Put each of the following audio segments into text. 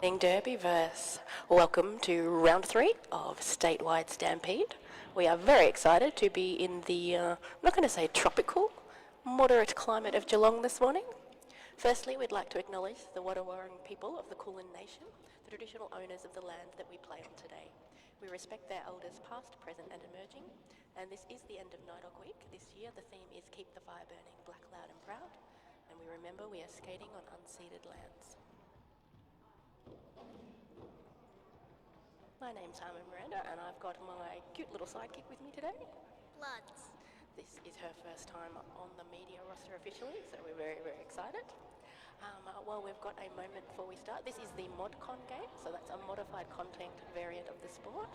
Derbyverse. Welcome to round 3 of Statewide Stampede. We are very excited to be in the, I'm not going to say tropical, moderate climate of Geelong this morning. Firstly, we'd like to acknowledge the Wadawurrung people of the Kulin Nation, the traditional owners of the land that we play on today. We respect their elders past, present and emerging, and this is the end of Nidog Week. This year the theme is Keep the Fire Burning, Black, Loud and Proud, and we remember we are skating on unceded lands. My name's Harmon Miranda and I've got my cute little sidekick with me today. Bloods. This is her first time on the media roster officially, so we're very, very excited. Well, we've got a moment before we start. This is the ModCon game, so that's a modified content variant of the sport.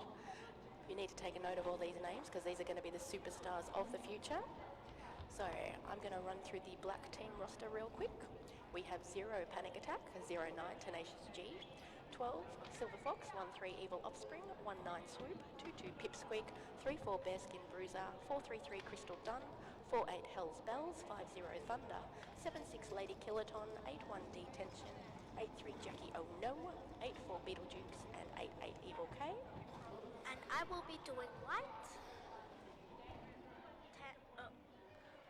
You need to take a note of all these names because these are going to be the superstars of the future. So I'm going to run through the black team roster real quick. We have 0 Panic Attack, 09 Tenacious G, 12 Silver Fox, 13 Evil Offspring, 19 Swoop, 22 Pipsqueak, 34 Bearskin Bruiser, 433 Crystal Dunn, 48 Hell's Bells, 50 Thunder, 76 Lady Killaton, 81 Detention, 83 Jackie Oh No, 84 Beetledukes and 88 Evil K. And I will be doing white.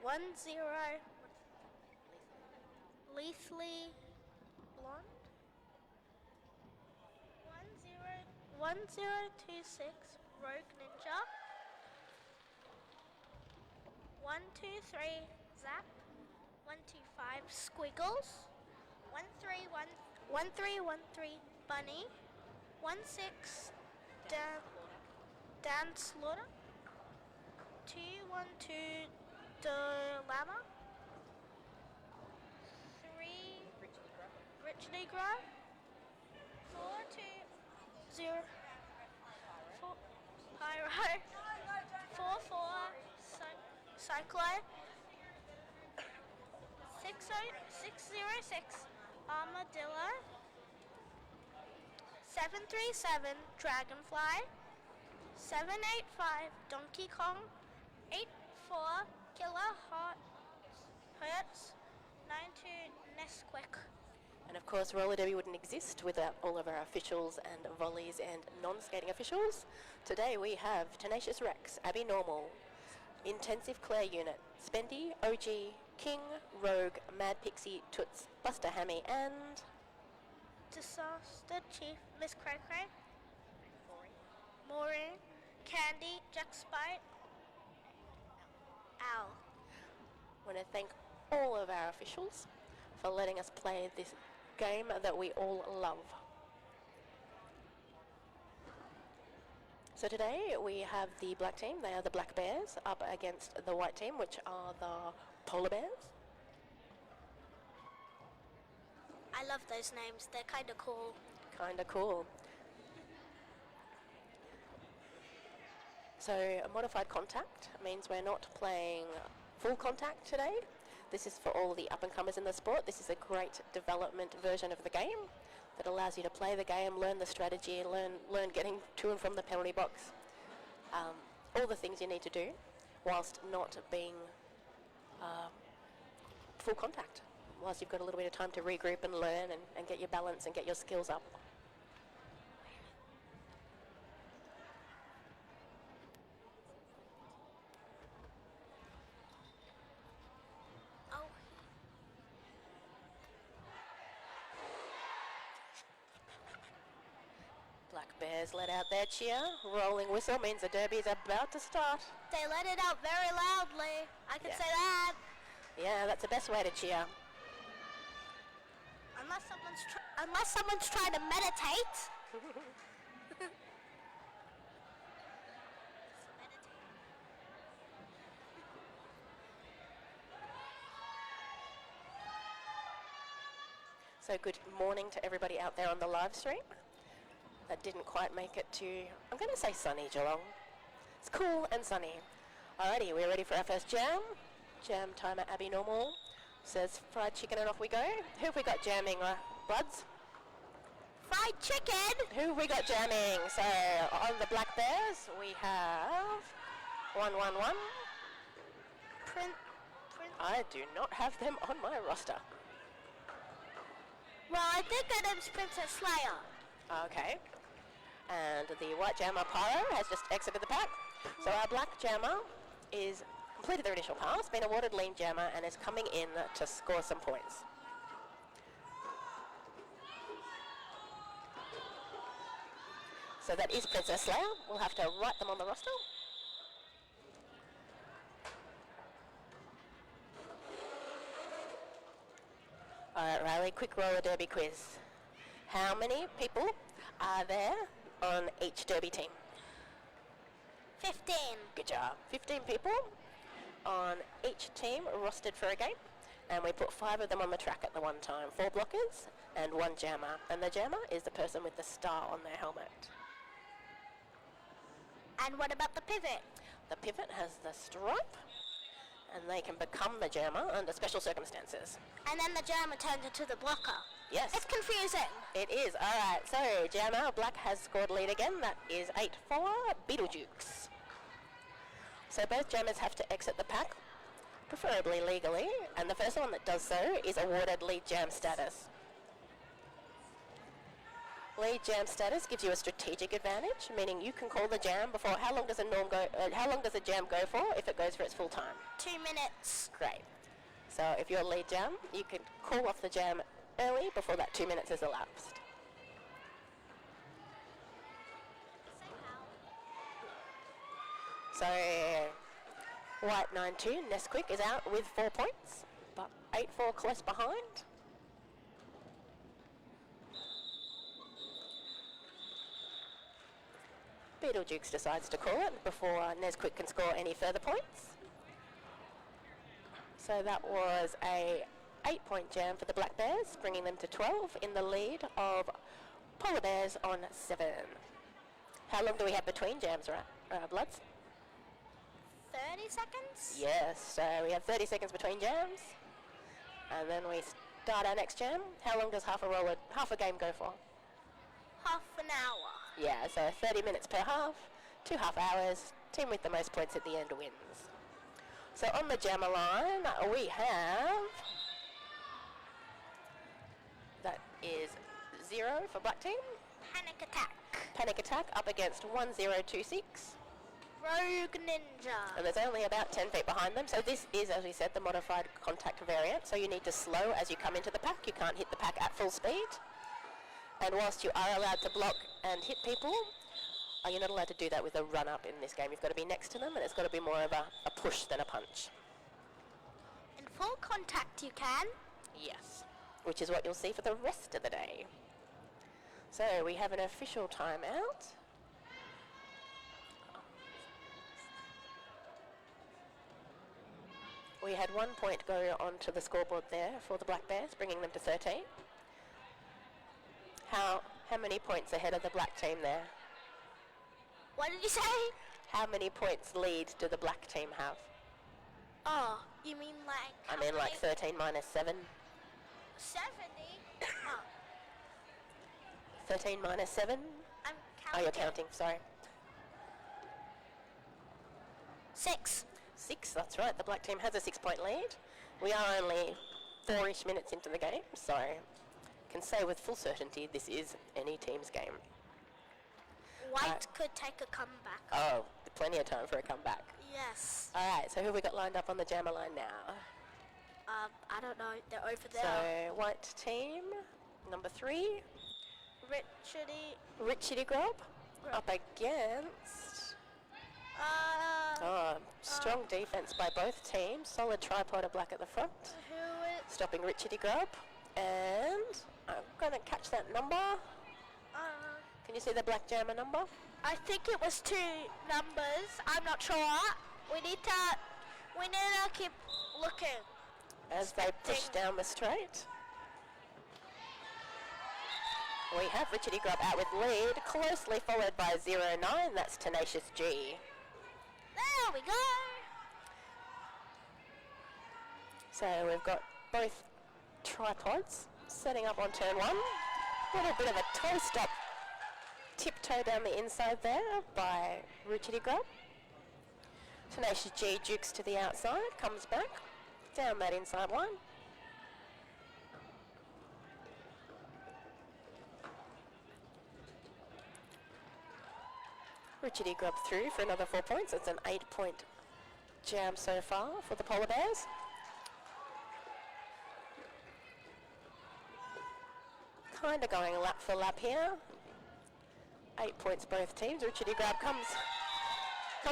10, Lethally Blonde. 1026 Rogue Ninja. 123 Zap. 125 Squiggles. 1313 Bunny. 16 Dan Slaughter. 212 Dilemma. 3 Rich Negro. 420 Pyro. 44 Cyclone. 606 Armadillo. 737 Dragonfly. 785 Donkey Kong. 84 Killer Hertz. 92 Nesquik. And of course, Roller Derby wouldn't exist without all of our officials and volleys and non-skating officials. Today we have Tenacious Rex, Abby Normal, Intensive Claire Unit, Spendy, OG, King, Rogue, Mad Pixie, Toots, Buster Hammy and... Disaster Chief Miss Cray Cray. Maureen, Candy, Jack Spite, Al. I want to thank all of our officials for letting us play this game that we all love. So today we have the black team, they are the Black Bears, up against the white team, which are the Polar Bears. I love those names, they're kind of cool. Kinda cool. So a modified contact means we're not playing full contact today. This is for all the up-and-comers in the sport. This is a great development version of the game that allows you to play the game, learn the strategy, learn getting to and from the penalty box. All the things you need to do whilst not being full contact. Whilst you've got a little bit of time to regroup and learn and get your balance and get your skills up. Black Bears let out their cheer. Rolling whistle means the derby is about to start. They let it out very loudly, I can say that. Yeah, that's the best way to cheer. Unless someone's trying to meditate. So good morning to everybody out there on the live stream. That didn't quite make it to, I'm going to say sunny Geelong. It's cool and sunny. Alrighty, we're ready for our first jam. Jam timer Abby Normal says fried chicken and off we go. Who have we got jamming, Bloods? Fried chicken? Who have we got jamming? So on the Black Bears we have 111. I do not have them on my roster. Well, I think her name's Princess Leia. Okay. And the white jammer Pyro has just exited the pack. So our black jammer is completed their initial pass, been awarded lead jammer, and is coming in to score some points. So that is Princess Leia. We'll have to write them on the roster. Alright, Riley, quick roller derby quiz. How many people are there on each derby team? 15. Good job. 15 people on each team rostered for a game, and we put 5 of them on the track at the one time. 4 blockers and 1 jammer, and the jammer is the person with the star on their helmet. And what about the pivot? The pivot has the stripe, and they can become the jammer under special circumstances. And then the jammer turns into the blocker. Yes. It's confusing. It is. All right, so jammer, black has scored lead again. That is 8 for Beetlejuice. So both jammers have to exit the pack, preferably legally, and the first one that does so is awarded lead jam status. Lead jam status gives you a strategic advantage, meaning you can call the jam before. How long does a jam go for if it goes for its full time? 2 minutes. Great. So if you're lead jam, you can call off the jam early before that 2 minutes is elapsed. So white 9-2, Nesquik is out with 4 points, but 8-4 close behind. Beetlejuice decides to call it before Nesquik can score any further points. So that was a 8-point jam for the Black Bears, bringing them to 12 in the lead of Polar Bears on 7. How long do we have between jams, Bloods? 30 seconds? Yes, so we have 30 seconds between jams, and then we start our next jam. How long does half a game go for? Half an hour. Yeah, so 30 minutes per half, 2 half hours, team with the most points at the end wins. So on the jammer line, we have, that is 0 for black team. Panic attack. Panic attack up against 1026. Rogue ninja. And there's only about 10 feet behind them. So this is, as we said, the modified contact variant. So you need to slow as you come into the pack. You can't hit the pack at full speed. And whilst you are allowed to block and hit people, you're not allowed to do that with a run-up in this game. You've got to be next to them, and it's got to be more of a push than a punch. In full contact you can. Yes, which is what you'll see for the rest of the day. So we have an official timeout. We had 1 point go onto the scoreboard there for the Black Bears, bringing them to 13. How many points ahead of the black team there? What did you say? How many points lead do the black team have? Oh, you mean like... I mean like 13 minus 7. 70? Oh. 13 minus 7? I'm Oh, counting. you're counting, sorry. 6. 6, that's right. The black team has a 6-point lead. We are only 4-ish minutes into the game, so can say with full certainty this is any team's game. White could take a comeback. Oh, plenty of time for a comeback. Yes. Alright, so who have we got lined up on the jammer line now? I don't know. They're over there. So, white team, number 3. Richity Grob, up against... strong defense by both teams. Solid tripod of black at the front, Who is... stopping Richity Grob. And I'm going to catch that number. Can you see the black jammer number? I think it was 2 numbers. I'm not sure. We need to keep looking. As they push down the straight. We have Richity Grubb out with lead, closely followed by 09. That's Tenacious G. There we go. So we've got both tripods setting up on turn 1. A little bit of a toe stop, tiptoe down the inside there by Richity Grubb. Tenacious G jukes to the outside, comes back down that inside line. Richardy grubbed through for another 4 points. It's an 8-point jam so far for the Polar Bears. Kind of going lap for lap here. 8 points both teams. Richardy grab comes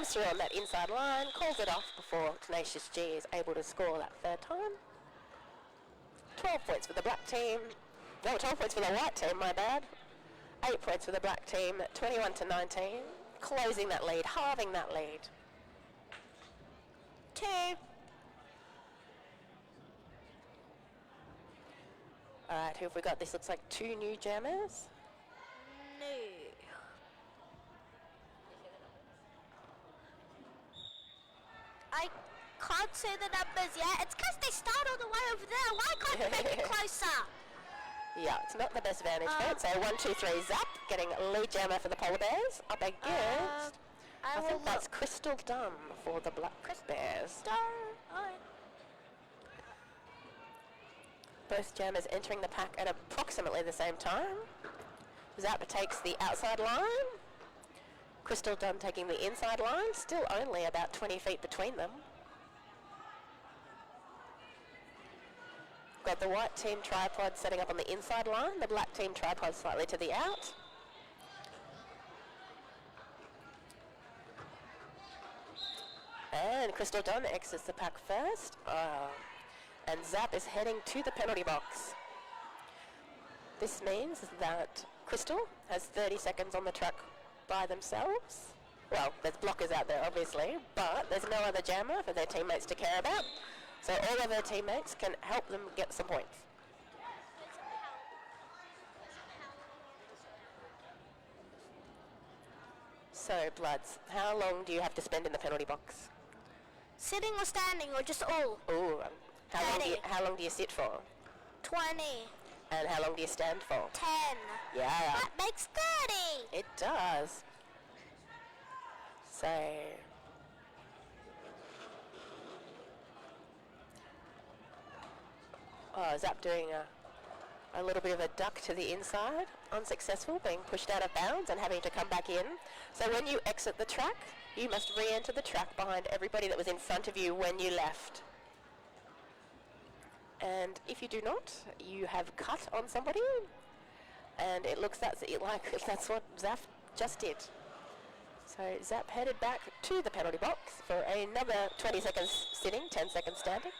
through on that inside line, calls it off before Tenacious G is able to score that third time. 12 points for the black team. No, 12 points for the white team, my bad. 8 points for the black team, 21-19. Closing that lead, halving that lead. 2. Alright, who have we got? This looks like 2 new jammers. No. I can't see the numbers yet. It's because they start all the way over there. Why can't you make it closer? Yeah, it's not the best vantage point. So 1, 2, 3, Zap, getting lead jammer for the Polar Bears. Up against, I think that's Crystal Dunn for the Black Bears. Both jammers entering the pack at approximately the same time. Zap takes the outside line. Crystal Dunn taking the inside line, still only about 20 feet between them. Got the white team tripod setting up on the inside line, the black team tripod slightly to the out. And Crystal Dunn exits the pack first. And Zap is heading to the penalty box. This means that Crystal has 30 seconds on the track by themselves. Well, there's blockers out there obviously, but there's no other jammer for their teammates to care about. So all of their teammates can help them get some points. So, Bloods, how long do you have to spend in the penalty box? Sitting or standing or just all? Ooh, how long do you sit for? 20. And how long do you stand for? 10. Yeah. That makes 30. It does. So... Oh, Zap doing a little bit of a duck to the inside. Unsuccessful, being pushed out of bounds and having to come back in. So when you exit the track, you must re-enter the track behind everybody that was in front of you when you left. And if you do not, you have cut on somebody. And it looks like that's what Zap just did. So Zap headed back to the penalty box for another 20 seconds sitting, 10 seconds standing.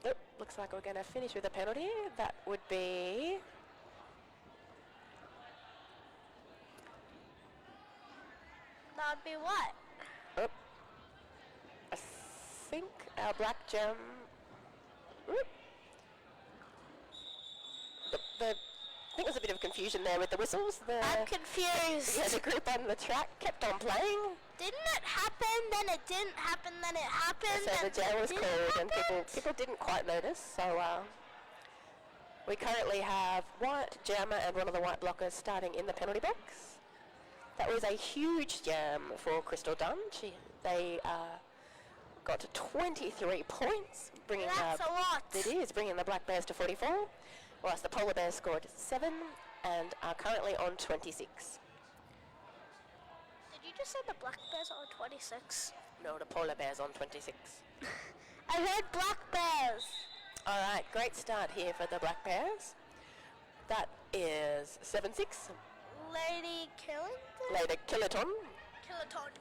Nope, looks like we're going to finish with a penalty. That would be... That would be what? Oh, I think our black gem... I think there's a bit of confusion there with the whistles. I'm confused. Yeah, the group on the track kept on playing. Didn't it happen, then it didn't happen, then it happened, so the jam was called and people didn't quite notice. So we currently have white jammer and one of the white blockers starting in the penalty box. That was a huge jam for Crystal Dunn. They got to 23 points, bringing that's a lot. It is bringing the Black Bears to 44, whilst the Polar Bears scored 7 and are currently on 26. Did you just say the Black Bears are on 26? No, the Polar Bears on 26. I heard Black Bears. All right, great start here for the Black Bears. That is 7-6. Lady Killington? Lady Killaton Killaton.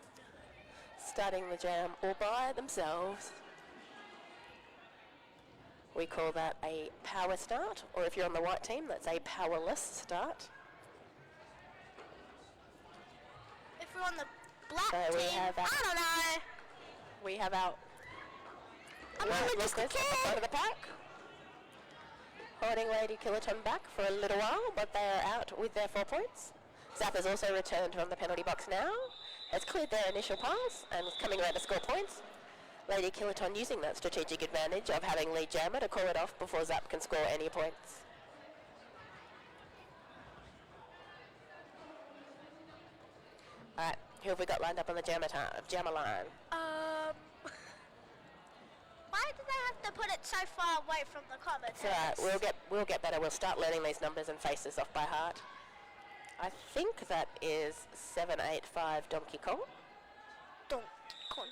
starting the jam all by themselves. We call that a power start, or if you're on the white team, that's a powerless start. If we're on the black So team, I don't know. We have our I'm white only just a blockers at the kid. front of the pack, holding Lady Killaton back for a little while, but they are out with their 4 points. Zap has also returned from the penalty box now, has cleared their initial pass and is coming around to score points. Lady Killaton using that strategic advantage of having lead jammer to call it off before Zap can score any points. Alright, who have we got lined up on the jammer line? Why do they have to put it so far away from the commentators? It's alright, we'll get better. We'll start learning these numbers and faces off by heart. I think that is 785 Donkey Kong. Donkey Kong.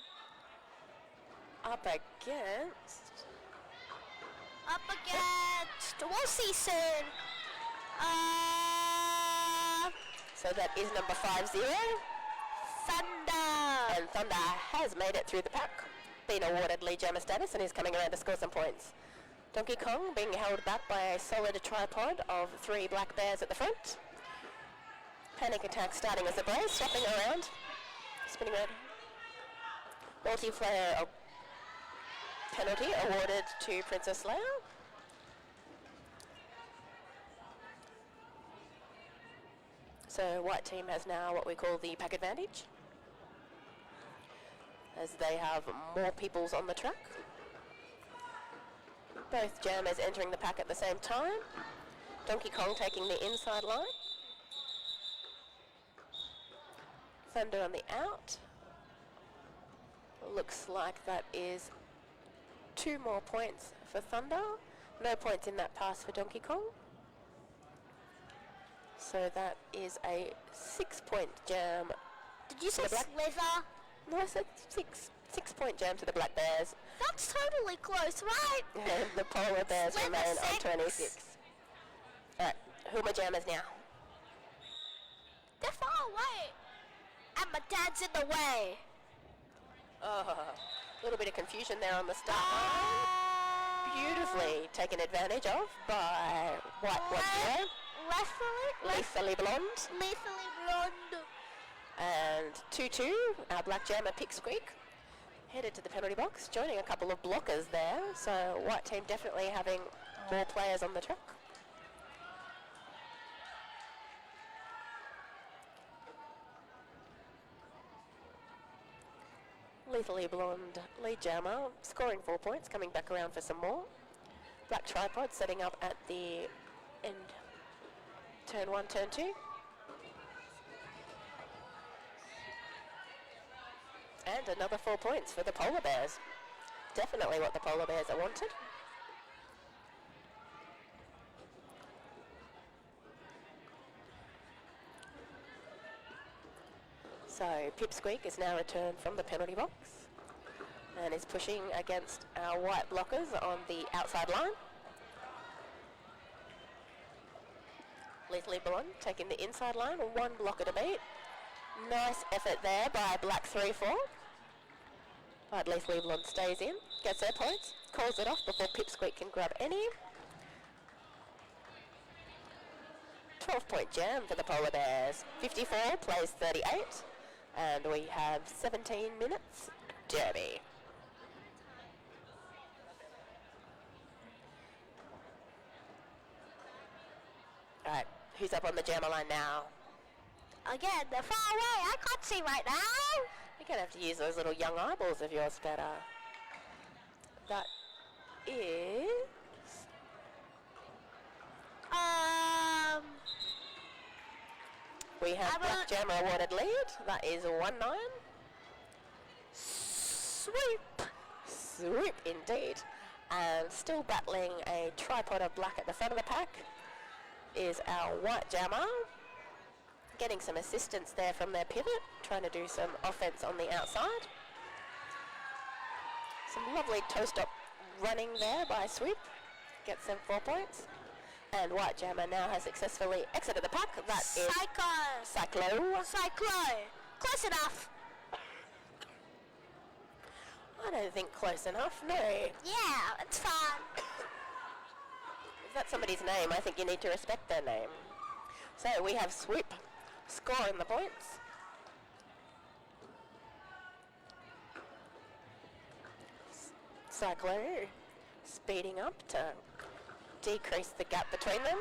Up against... Up against... We'll see soon. So that is number 50. Thunder. And Thunder has made it through the pack, been awarded lead jammer status and is coming around to score some points. Donkey Kong being held back by a solid tripod of 3 black bears at the front. Panic Attack starting as a brace, swapping around, spinning around. Multiplayer penalty awarded to Princess Leia. So white team has now what we call the pack advantage, as they have more peoples on the track. Both jammers entering the pack at the same time. Donkey Kong taking the inside line. Thunder on the out. Looks like that is 2 more points for Thunder. No points in that pass for Donkey Kong. So that is a 6-point jam. Did you say Slither? No, I said 6-point jam to the Black Bears. That's totally close, right? And the Polar Bears Slither remain on 6. 26. Alright, who are my jammers now? They're far away. And my dad's in the way. Oh, a little bit of confusion there on the start. Beautifully taken advantage of by White Lethally Blonde. Lethally Blonde. And 2-2, our black jammer Pipsqueak headed to the penalty box, joining a couple of blockers there. So white team definitely having more players on the track. Lethally Blonde lead jammer, scoring 4 points, coming back around for some more. Black tripod setting up at the end. Turn 1, turn 2. And another 4 points for the Polar Bears. Definitely what the Polar Bears are wanted. So Pipsqueak is now returned from the penalty box and is pushing against our white blockers on the outside line. Lethally Blonde taking the inside line, 1 blocker to beat. Nice effort there by Black 3-4. But Lethally Blonde stays in, gets her points, calls it off before Pipsqueak can grab any. 12-point jam for the Polar Bears. 54 plays 38. And we have 17 minutes derby. Alright, who's up on the jammer line now? Again, they're far away. I can't see right now. You're going to have to use those little young eyeballs of yours better. That is... We have Black Jammer awarded lead. That is 1-9. Sweep. Sweep indeed. And still battling a tripod of black at the front of the pack is our white jammer. Getting some assistance there from their pivot, trying to do some offense on the outside. Some lovely toe-stop running there by Sweep. Gets them 4 points. And white jammer now has successfully exited the pack. That is Cyclo. Close enough. I don't think close enough, no. Yeah, it's fine. If that's somebody's name, I think you need to respect their name. So we have Swoop scoring the points. Cyclo speeding up to decrease the gap between them.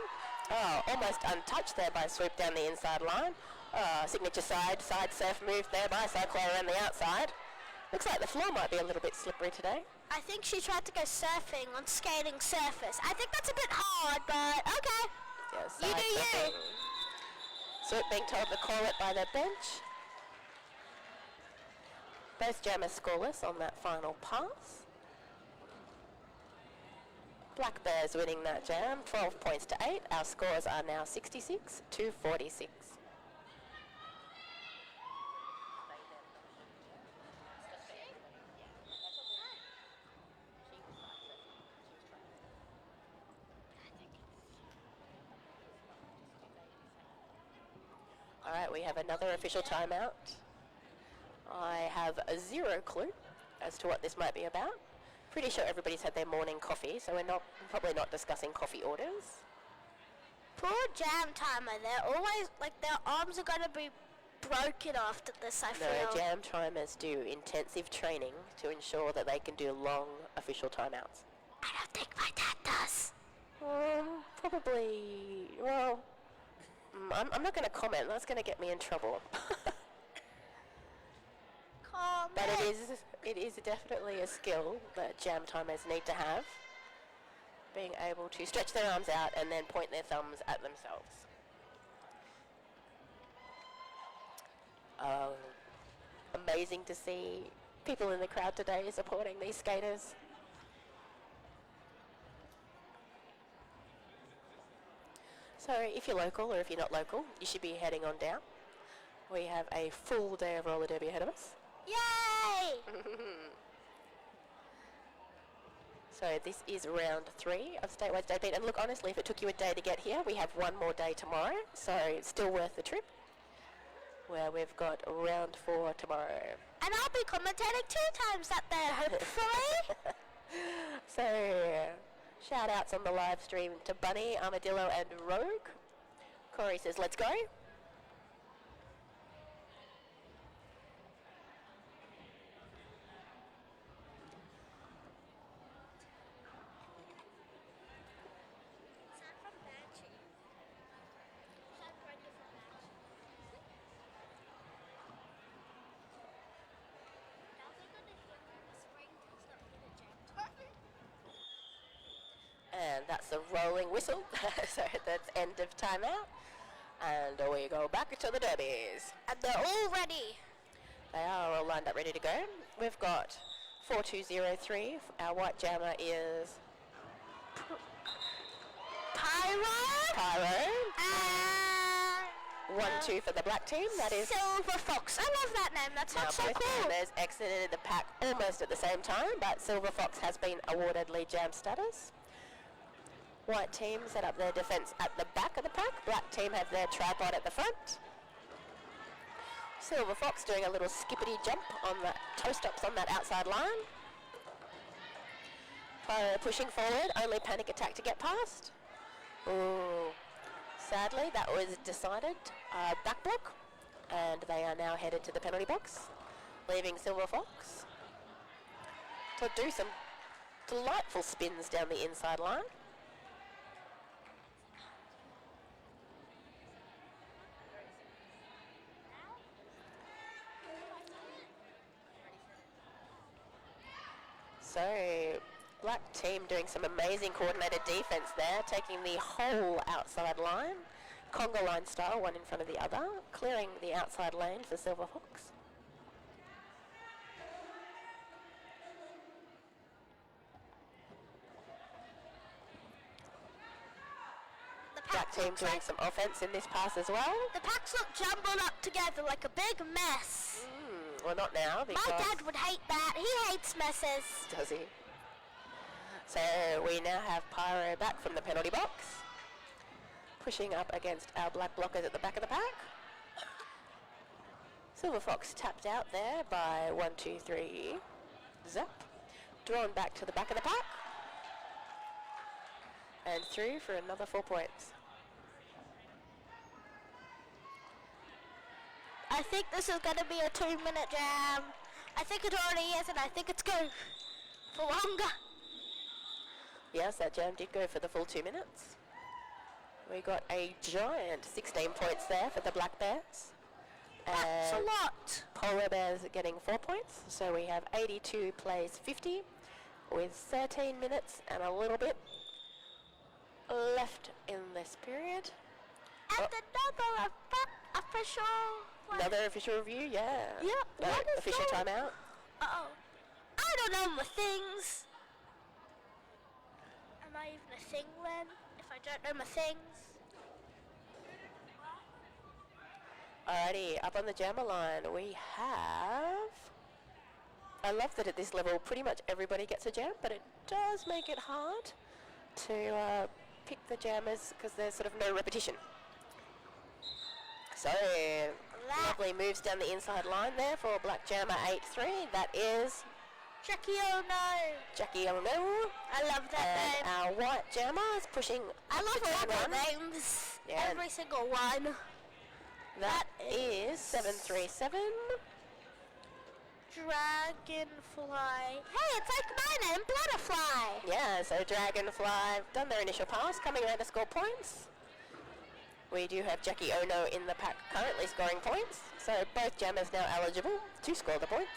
Oh, almost untouched there by Swoop down the inside line. Signature side surf move there by Cyclo around the outside. Looks like the floor might be a little bit slippery today. I think she tried to go surfing on skating surface. I think that's a bit hard, but okay. Yeah, you do surfing. you. Swoop being told to call it by their bench. Both jammers scoreless on that final pass. Black Bears winning that jam, 12 points to 8. Our scores are now 66 to 46. Alright, we have another official timeout. I have zero clue as to what this might be about. Pretty sure everybody's had their morning coffee, so we're probably not discussing coffee orders. Poor Jam Timer, they're always, like, their arms are gonna be broken after this, I feel. No, Jam Timers do intensive training to ensure that they can do long official timeouts. I don't think my dad does. Probably, well, I'm not going to comment. That's going to get me in trouble. But it is definitely a skill that Jam Timers need to have. Being able to stretch their arms out and then point their thumbs at themselves. Amazing to see people in the crowd today supporting these skaters. So if you're local or if you're not local, you should be heading on down. We have a full day of roller derby ahead of us. Yay! So this is round 3 of Statewide State Beat. And look, honestly, if it took you a day to get here, we have one more day tomorrow. So it's still worth the trip. Where we've got round 4 tomorrow. And I'll be commentating 2 times that day, hopefully. So, shout outs on the live stream to Bunny, Armadillo and Rogue. Corey says, let's go. And that's a rolling whistle, so that's end of timeout. And we go back to the derbies. And they're all ready. They are all lined up, ready to go. We've got 4203. Our white jammer is Pyro. And 1-2 for the black team. That is Silver Fox. I love that name. That's not so both cool. jammers exited the pack almost at the same time, but Silver Fox has been awarded lead jam status. White team set up their defence at the back of the pack. Black team have their tripod at the front. Silver Fox doing a little skippity jump on the toe stops on that outside line. Pyro pushing forward, only panic attack to get past. Ooh. Sadly, that was decided back block, and they are now headed to the penalty box, leaving Silver Fox to do some delightful spins down the inside line. So, black team doing some amazing coordinated defense there, taking the whole outside line, Conga line style, one in front of the other, clearing the outside lane for Silver Fox. Black team doing some offense in this pass as well. The packs look jumbled up together like a big mess. Well, not now, because... My dad would hate that. He hates messes. Does he? So we now have Pyro back from the penalty box, pushing up against our black blockers at the back of the pack. Silver Fox tapped out there by 1, 2, 3. Zap. Drawn back to the back of the pack. And through for another 4 points. I think this is going to be a 2-minute jam. I think it already is, and I think it's going for longer. Yes, that jam did go for the full 2 minutes. We got a giant 16 points there for the Black Bears. That's a And lot. Polar Bears getting 4 points. So we have 82 plays 50 with 13 minutes and a little bit left in this period. And another official... Another official review, yeah. Yeah, what is official that? timeout. Uh-oh. I don't know my things. Am I even a thing then? If I don't know my things? Alrighty, up on the jammer line we have... I love that at this level pretty much everybody gets a jam, but it does make it hard to pick the jammers because there's sort of no repetition. So, lovely moves down the inside line there for Black Jammer 8-3. That is Jackie Ono. Jackie Ono. I love that And name. our White Jammer is pushing I love to all turn the one. names. Yeah. Every single one. That is 737. Dragonfly. Hey, it's like my name, Butterfly. Yeah, so Dragonfly have done their initial pass, coming around to score points. We do have Jackie Ono in the pack currently scoring points, so both jammers now eligible to score the points.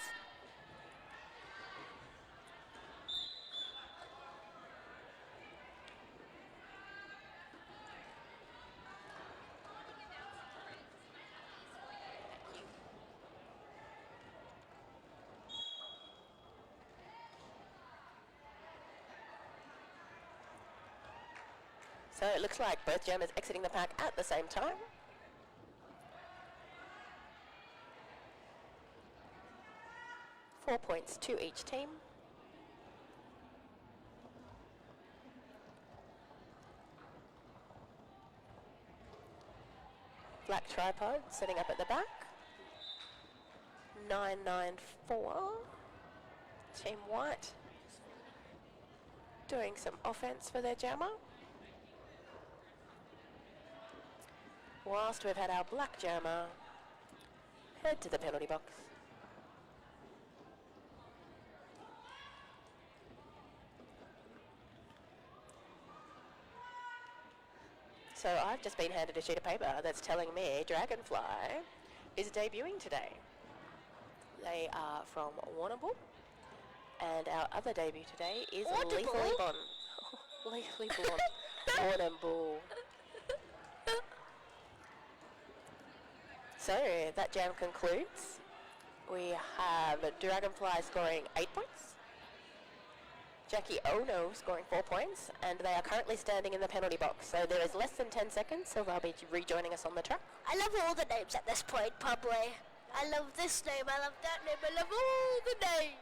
So it looks like both jammers exiting the pack at the same time. Four points to each team. Black tripod setting up at the back. 994. Team White doing some offense for their jammer. Whilst we've had our Black Jammer head to the penalty box. So I've just been handed a sheet of paper that's telling me Dragonfly is debuting today. They are from Warrnambool, and our other debut today is Lethally Blonde. Lethally Blonde. Warrnambool. So that jam concludes. We have Dragonfly scoring 8 points, Jackie Ono scoring 4 points, and they are currently standing in the penalty box. So there is less than 10 seconds, so they'll be rejoining us on the track. I love all the names at this point, probably. I love this name, I love that name, I love all the names.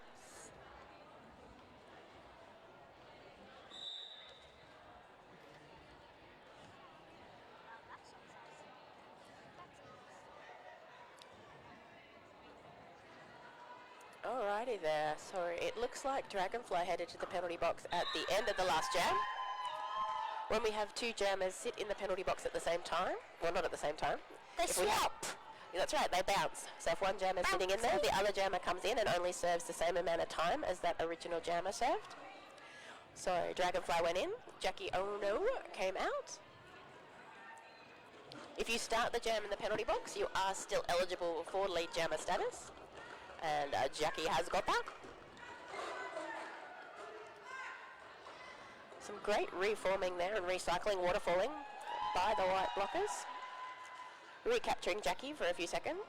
Alrighty there, so it looks like Dragonfly headed to the penalty box at the end of the last jam. When we have two jammers sit in the penalty box at the same time, well not at the same time. They swap. Yeah, that's right, they bounce. So if one jammer is sitting in there, the other jammer comes in and only serves the same amount of time as that original jammer served. So Dragonfly went in, Jackie Ono came out. If you start the jam in the penalty box, you are still eligible for lead jammer status. And Jackie has got that. Some great reforming there and recycling, waterfalling by the white blockers. Recapturing Jackie for a few seconds.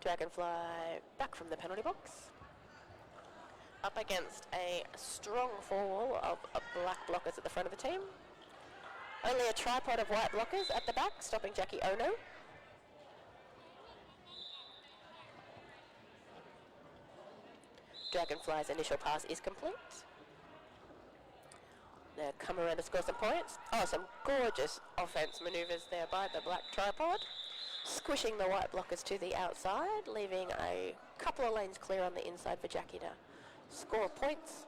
Dragonfly back from the penalty box. Up against a strong fall of black blockers at the front of the team. Only a tripod of white blockers at the back, stopping Jackie Ono. Dragonfly's initial pass is complete. They'll come around to score some points. Oh, some gorgeous offense maneuvers there by the black tripod. Squishing the white blockers to the outside, leaving a couple of lanes clear on the inside for Jackie to score points.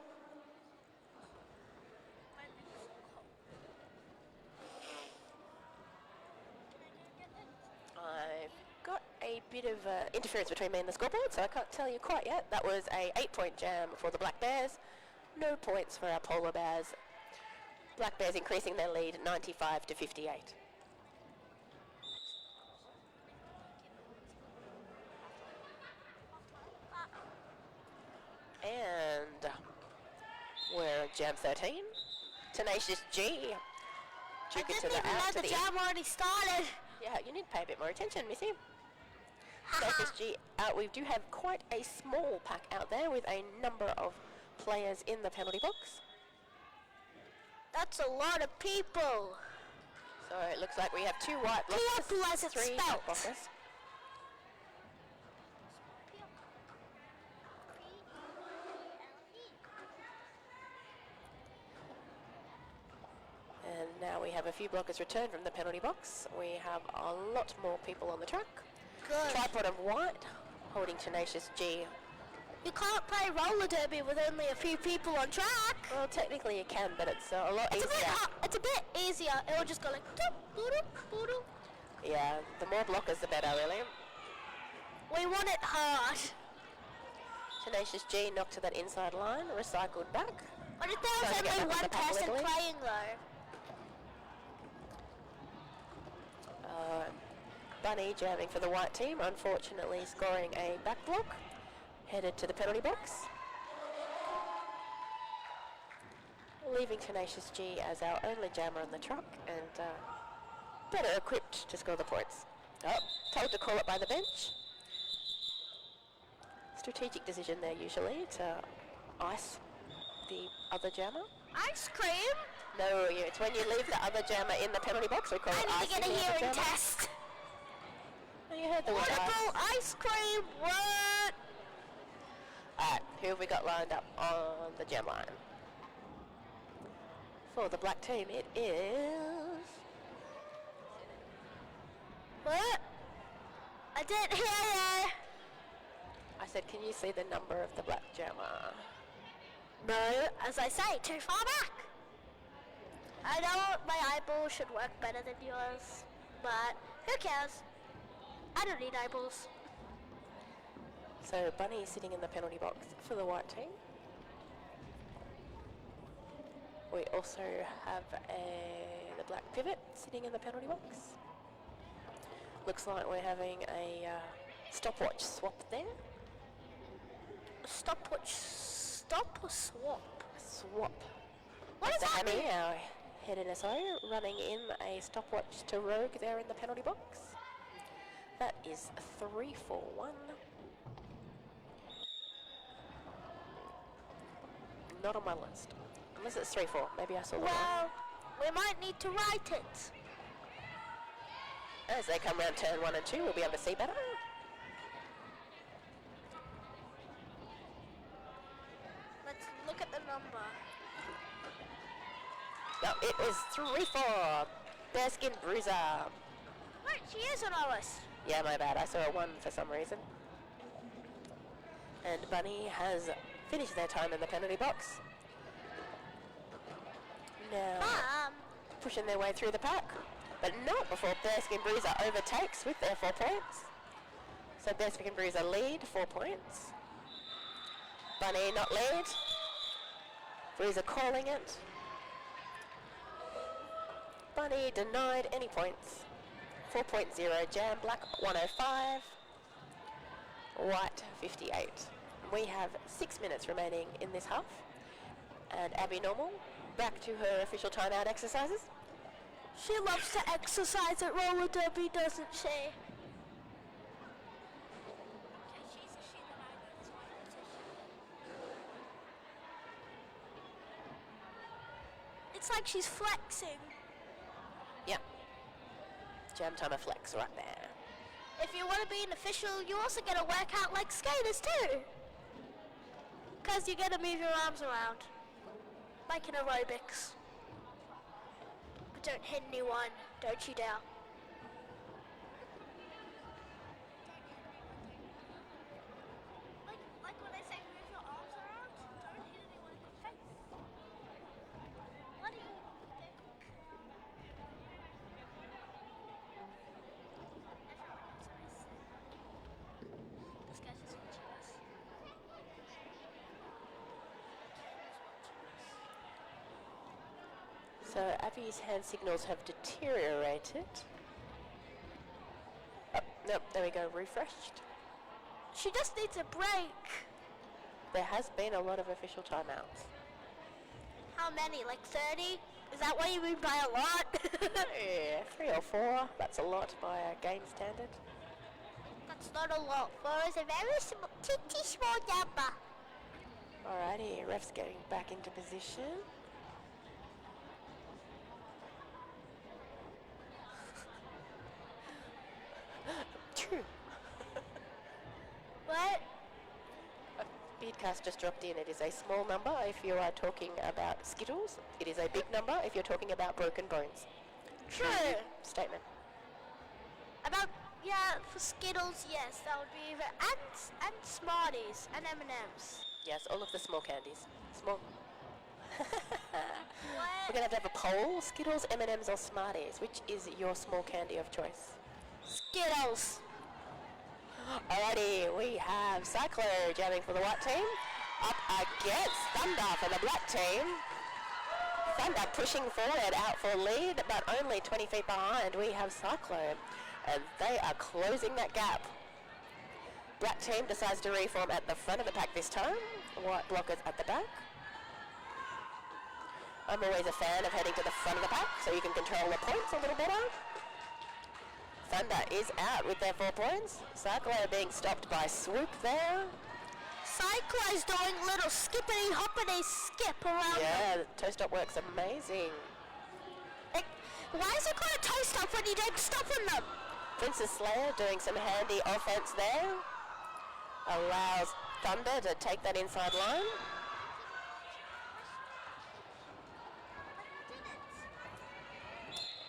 I've got a bit of interference between me and the scoreboard, so I can't tell you quite yet. That was a 8-point jam for the Black Bears. No points for our Polar Bears. Black Bears increasing their lead 95 to 58. And we're jam 13. Tenacious G. I didn't even know the jam already started. Yeah, you need to pay a bit more attention, Missy. Tenacious G out. We do have quite a small pack out there with a number of players in the penalty box. That's a lot of people. So it looks like we have two white blockers, People as it's three spelt. black blockers. Now we have a few blockers return from the penalty box. We have a lot more people on the track. Good. Tripod of white, holding Tenacious G. You can't play roller derby with only a few people on track. Well, technically you can, but it's a lot easier. It's a bit easier. It'll just go like doop, doop, doop, doop. Yeah, the more blockers the better, really. We want it hard. Tenacious G knocked to that inside line, recycled back. What if there Trying to was get only back on one the pack person legally. playing though? Bunny jamming for the white team, unfortunately scoring a back block. Headed to the penalty box. Leaving Tenacious G as our only jammer on the truck and better equipped to score the points. Oh, told to call it by the bench. Strategic decision there usually to ice the other jammer. Ice cream? No, it's when you leave the other jammer in the penalty box, we call it I need to icing get a the other hearing jammer. test. Oh, you heard the word Audible ice. ice cream, what? Alright, who have we got lined up on the jam line? For the black team, it is... What? I didn't hear you. I said, can you see the number of the black jammer? No, as I say, too far back. I know my eyeball should work better than yours, but who cares? I don't need eyeballs. So Bunny is sitting in the penalty box for the white team. We also have the black pivot sitting in the penalty box. Looks like we're having a stopwatch swap there. Stopwatch, stop or swap? Swap. What does that mean? Our head NSO running in a stopwatch to Rogue there in the penalty box. That is 3-4-1. Not on my list. Unless it's 3-4. Maybe I saw the wrong. Well, we might need to write it. As they come around turn 1 and 2, we'll be able to see better. Let's look at the number. No, it was 3-4. Bearskin Bruiser. Wait, she is on our list. Yeah, my bad. I saw a 1 for some reason. And Bunny has finished their time in the penalty box. Now, Mom, pushing their way through the pack. But not before Bearskin Bruiser overtakes with their 4 points. So Bearskin Bruiser lead, 4 points. Bunny not lead. Bruiser calling it. Bunny denied any points. 4.0 jam, black 105, white 58. We have 6 minutes remaining in this half. And Abby Normal, back to her official timeout exercises. she loves to exercise at roller derby, doesn't she? It's like she's flexing. Yeah. Jam timer flex right there. If you want to be an official, you also get to work out like skaters too. Because you get to move your arms around. Like in aerobics. But don't hit anyone, don't you dare. Like when I say move your arms around, don't hit anyone in the face. What do you think? This guy's just watching us. So Abby's hand signals have deteriorated. Oh, nope, there we go, refreshed. She just needs a break. There has been a lot of official timeouts. How many? Like 30? Is that what you mean by a lot? Yeah, 3 or 4, that's a lot by a game standard. That's not a lot. 4 is a very teeny small number. Alrighty, ref's getting back into position. True. What? A speed podcast just dropped in, it is a small number if you are talking about Skittles. It is a big number if you're talking about broken bones. True. Statement. About, yeah, for Skittles, yes, that would be even, and Smarties, and M&M's. Yes, all of the small candies. Small. We're What? going to have a poll, Skittles, M&M's or Smarties. Which is your small candy of choice? Skittles. Alrighty, we have Cyclo jamming for the white team. Up against Thunder for the black team. Thunder pushing forward out for lead, but only 20 feet behind. We have Cyclo, and they are closing that gap. Black team decides to reform at the front of the pack this time. White blockers at the back. I'm always a fan of heading to the front of the pack so you can control the points a little better. Thunder is out with their 4 points. Cyclo being stopped by Swoop there. Cyclo's doing little skippity hoppity skip around. Yeah, the toe stop works amazing. Why is it called a toe stop when you don't stop on them? Princess Slayer doing some handy offense there. Allows Thunder to take that inside line.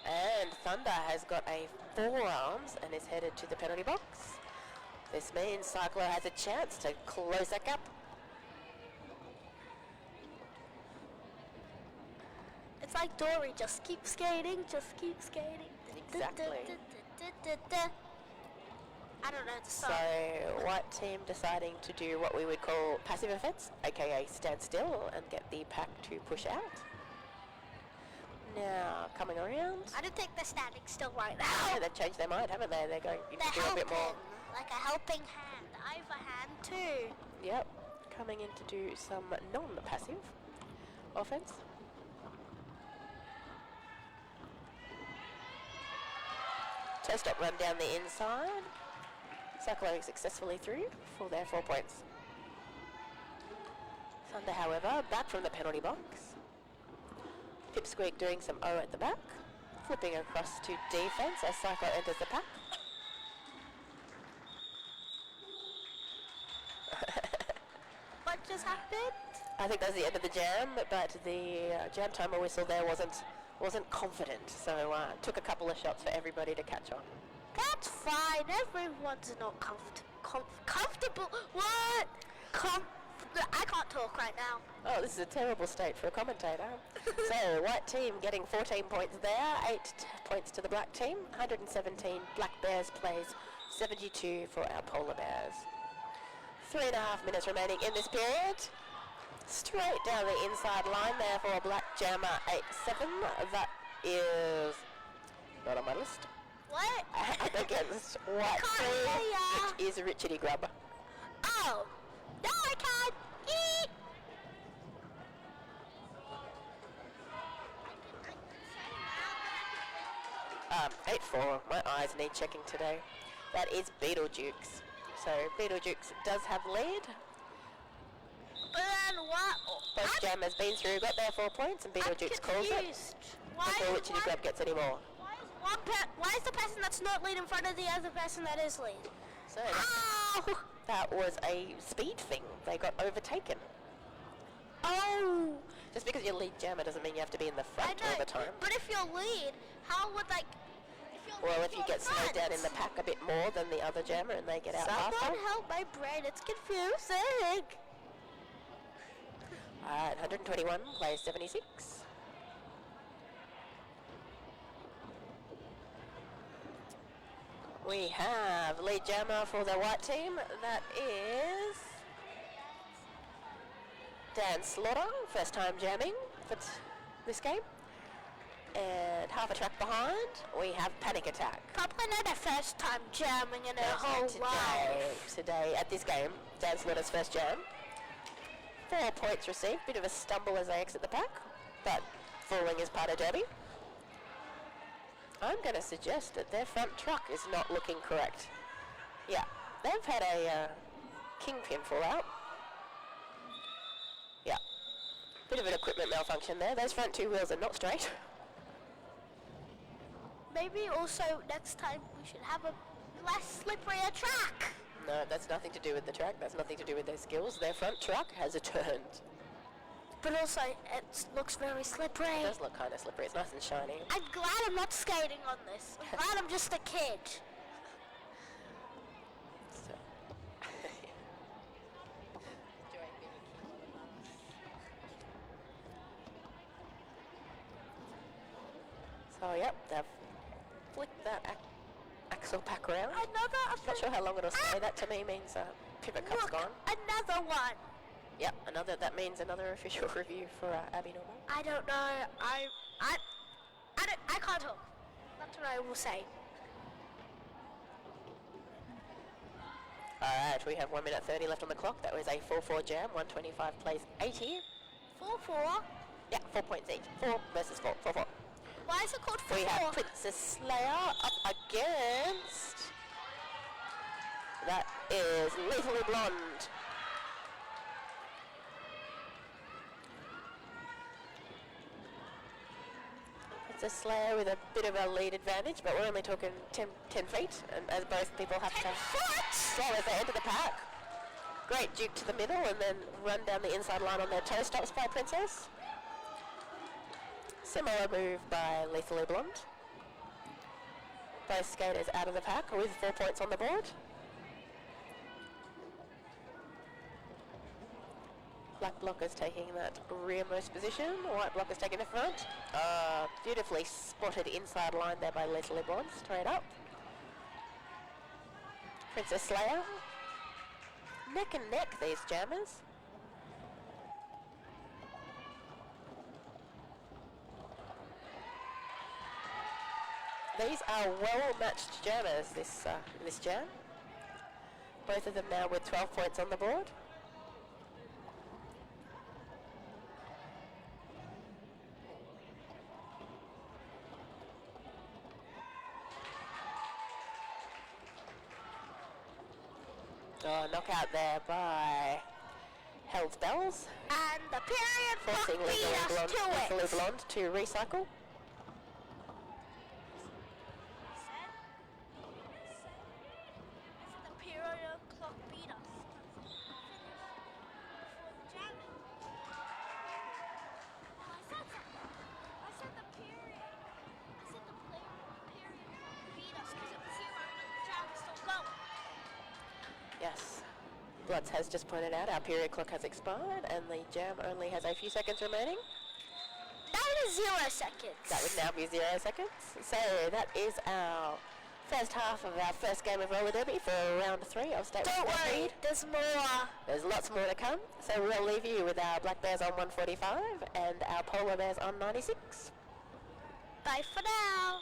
And Thunder has got a forearms and is headed to the penalty box. This means Cyclo has a chance to close that gap. It's like Dory, just keep skating, just keep skating. Exactly. I don't know the So, song. white team deciding to do what we would call passive offense, aka stand still and get the pack to push out. Now, coming around. I don't think they're standing still right Yeah, now. they've changed their mind, haven't they? They're going to They're do a bit helping, more. like a helping hand. I have a hand too. Yep, coming in to do some non-passive offense. Toe stop run down the inside. Cyclo successfully through for their 4 points. Thunder, however, back from the penalty box. Pipsqueak doing some O at the back. Flipping across to defense as Cyclo enters the pack. What just happened? I think that's the end of the jam, but the jam timer whistle there wasn't confident, so took a couple of shots for everybody to catch on. That's fine. Everyone's not comfortable. What? I can't talk right now. Oh, this is a terrible state for a commentator. So, white team getting 14 points there, 8 points to the black team, 117. Black Bears plays 72 for our Polar Bears. 3.5 minutes remaining in this period. Straight down the inside line there for Black Jammer 8-7. That is not on my list. What? Up against white can't team, hear ya. which is Richardy Grub. Oh. No, I can't. Eat. 8-4. My eyes need checking today. That is Beetledukes. So Beetledukes does have lead. And what? Both Jammers been through, got their 4 points, and Beetledukes calls it confused. Why before is Richardy Grub gets any more. why is the person that's not lead in front of the other person that is lead? So Ow! that was a speed thing. They got overtaken. Oh! Just because you're lead jammer doesn't mean you have to be in the I front all know, the time. but if you're lead, how would like... Well, if you get slowed down in the pack a bit more than the other jammer and they get out Someone faster. help my brain, it's confusing. Alright, 121 plays 76. We have lead jammer for the white team. That is Dan Slaughter, first time jamming for this game. And half a track behind, we have Panic Attack. Probably not the first time jamming in her whole life. Today at this game, Dan Slaughter's first jam. 4 points received, bit of a stumble as they exit the pack, but falling is part of derby. I'm going to suggest that their front truck is not looking correct. Yeah, they've had a kingpin fall out. Yeah, bit of an equipment malfunction there. Those front 2 wheels are not straight. Maybe also next time we should have a less slippery a track. No, that's nothing to do with the track. That's nothing to do with their skills. Their front truck has a turned. But also, it looks very slippery. It does look kind of slippery. It's nice and shiny. I'm glad I'm not skating on this. I'm glad I'm just a kid. So. So, yep, they've flicked that axle pack around. Not sure how long it'll stay. That to me means pivot cup's Look, gone. another one. Yep, that means another official review for Abby Normal. I don't know. I can't talk. That's what I will say. Alright, we have 1 minute 30 left on the clock. That was a 4-4 jam. 125 plays 80. 4-4. Yeah, 4 points each. 4 versus 4. 4-4. Why is it called 4-4? We have Princess Slayer up against... That is Lethally Blonde. Princess Slayer with a bit of a lead advantage, but we're only talking 10 feet, and as both people have 10 to slow as they enter the pack. Great duke to the middle, and then run down the inside line on their toe stops by Princess. Similar move by Lethally Blonde. Both skaters out of the pack with 4 points on the board. Black blockers taking that rearmost position. White blockers taking the front. Beautifully spotted inside line there by Lethally Blonde. Straight up. Princess Slayer. Neck and neck, these jammers. These are well-matched jammers, this jam. Both of them now with 12 points on the board. Knockout there by Hell's Bells. And the period Forcing beat us to Lethally it. Blonde to recycle. The period clock beat us. I said the period beat us because it was 0 and the jam was still going. Yes. Bloods has just pointed out our period clock has expired and the jam only has a few seconds remaining. That is 0 seconds. That would now be 0 seconds. So that is our first half of our first game of roller derby for round 3 of State Don't worry, Stampede. there's more. There's lots more to come. So we'll leave you with our Black Bears on 145 and our Polar Bears on 96. Bye for now.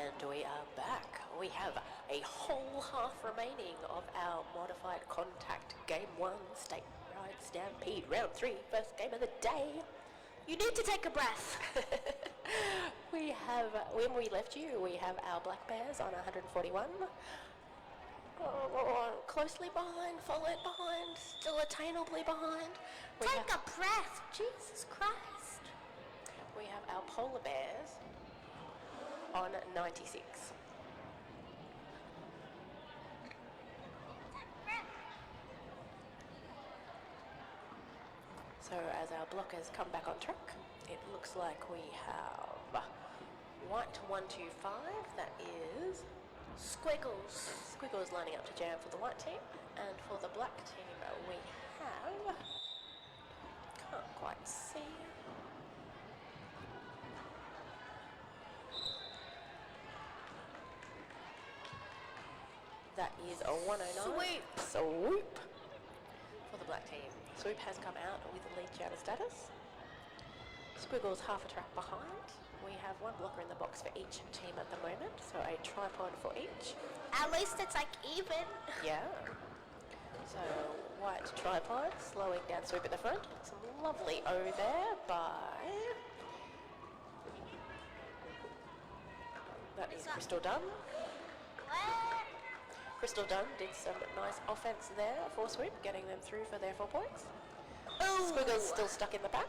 And we are back. We have a whole half remaining of our modified contact Game 1 Statewide Stampede Round 3, first game of the day. You need to take a breath. We have, when we left you, we have our Black Bears on 141. Closely behind, followed behind, still attainably behind. Take a breath. Jesus Christ. We have our Polar Bears on 96. So as our blockers come back on track, it looks like we have white 125, that is Squiggles lining up to jam for the white team, and for the black team we have, can't quite see, that is a 109. Swoop for the black team. Swoop has come out with the lead jammer status. Squiggles half a track behind. We have one blocker in the box for each team at the moment, so a tripod for each. At least it's like even. Yeah. So white tripod, slowing down Swoop at the front. Some lovely O there by... That is Crystal Dunn. What? Crystal Dunn did some nice offense there for Swoop, getting them through for their 4 points. Ooh. Squiggles still stuck in the back.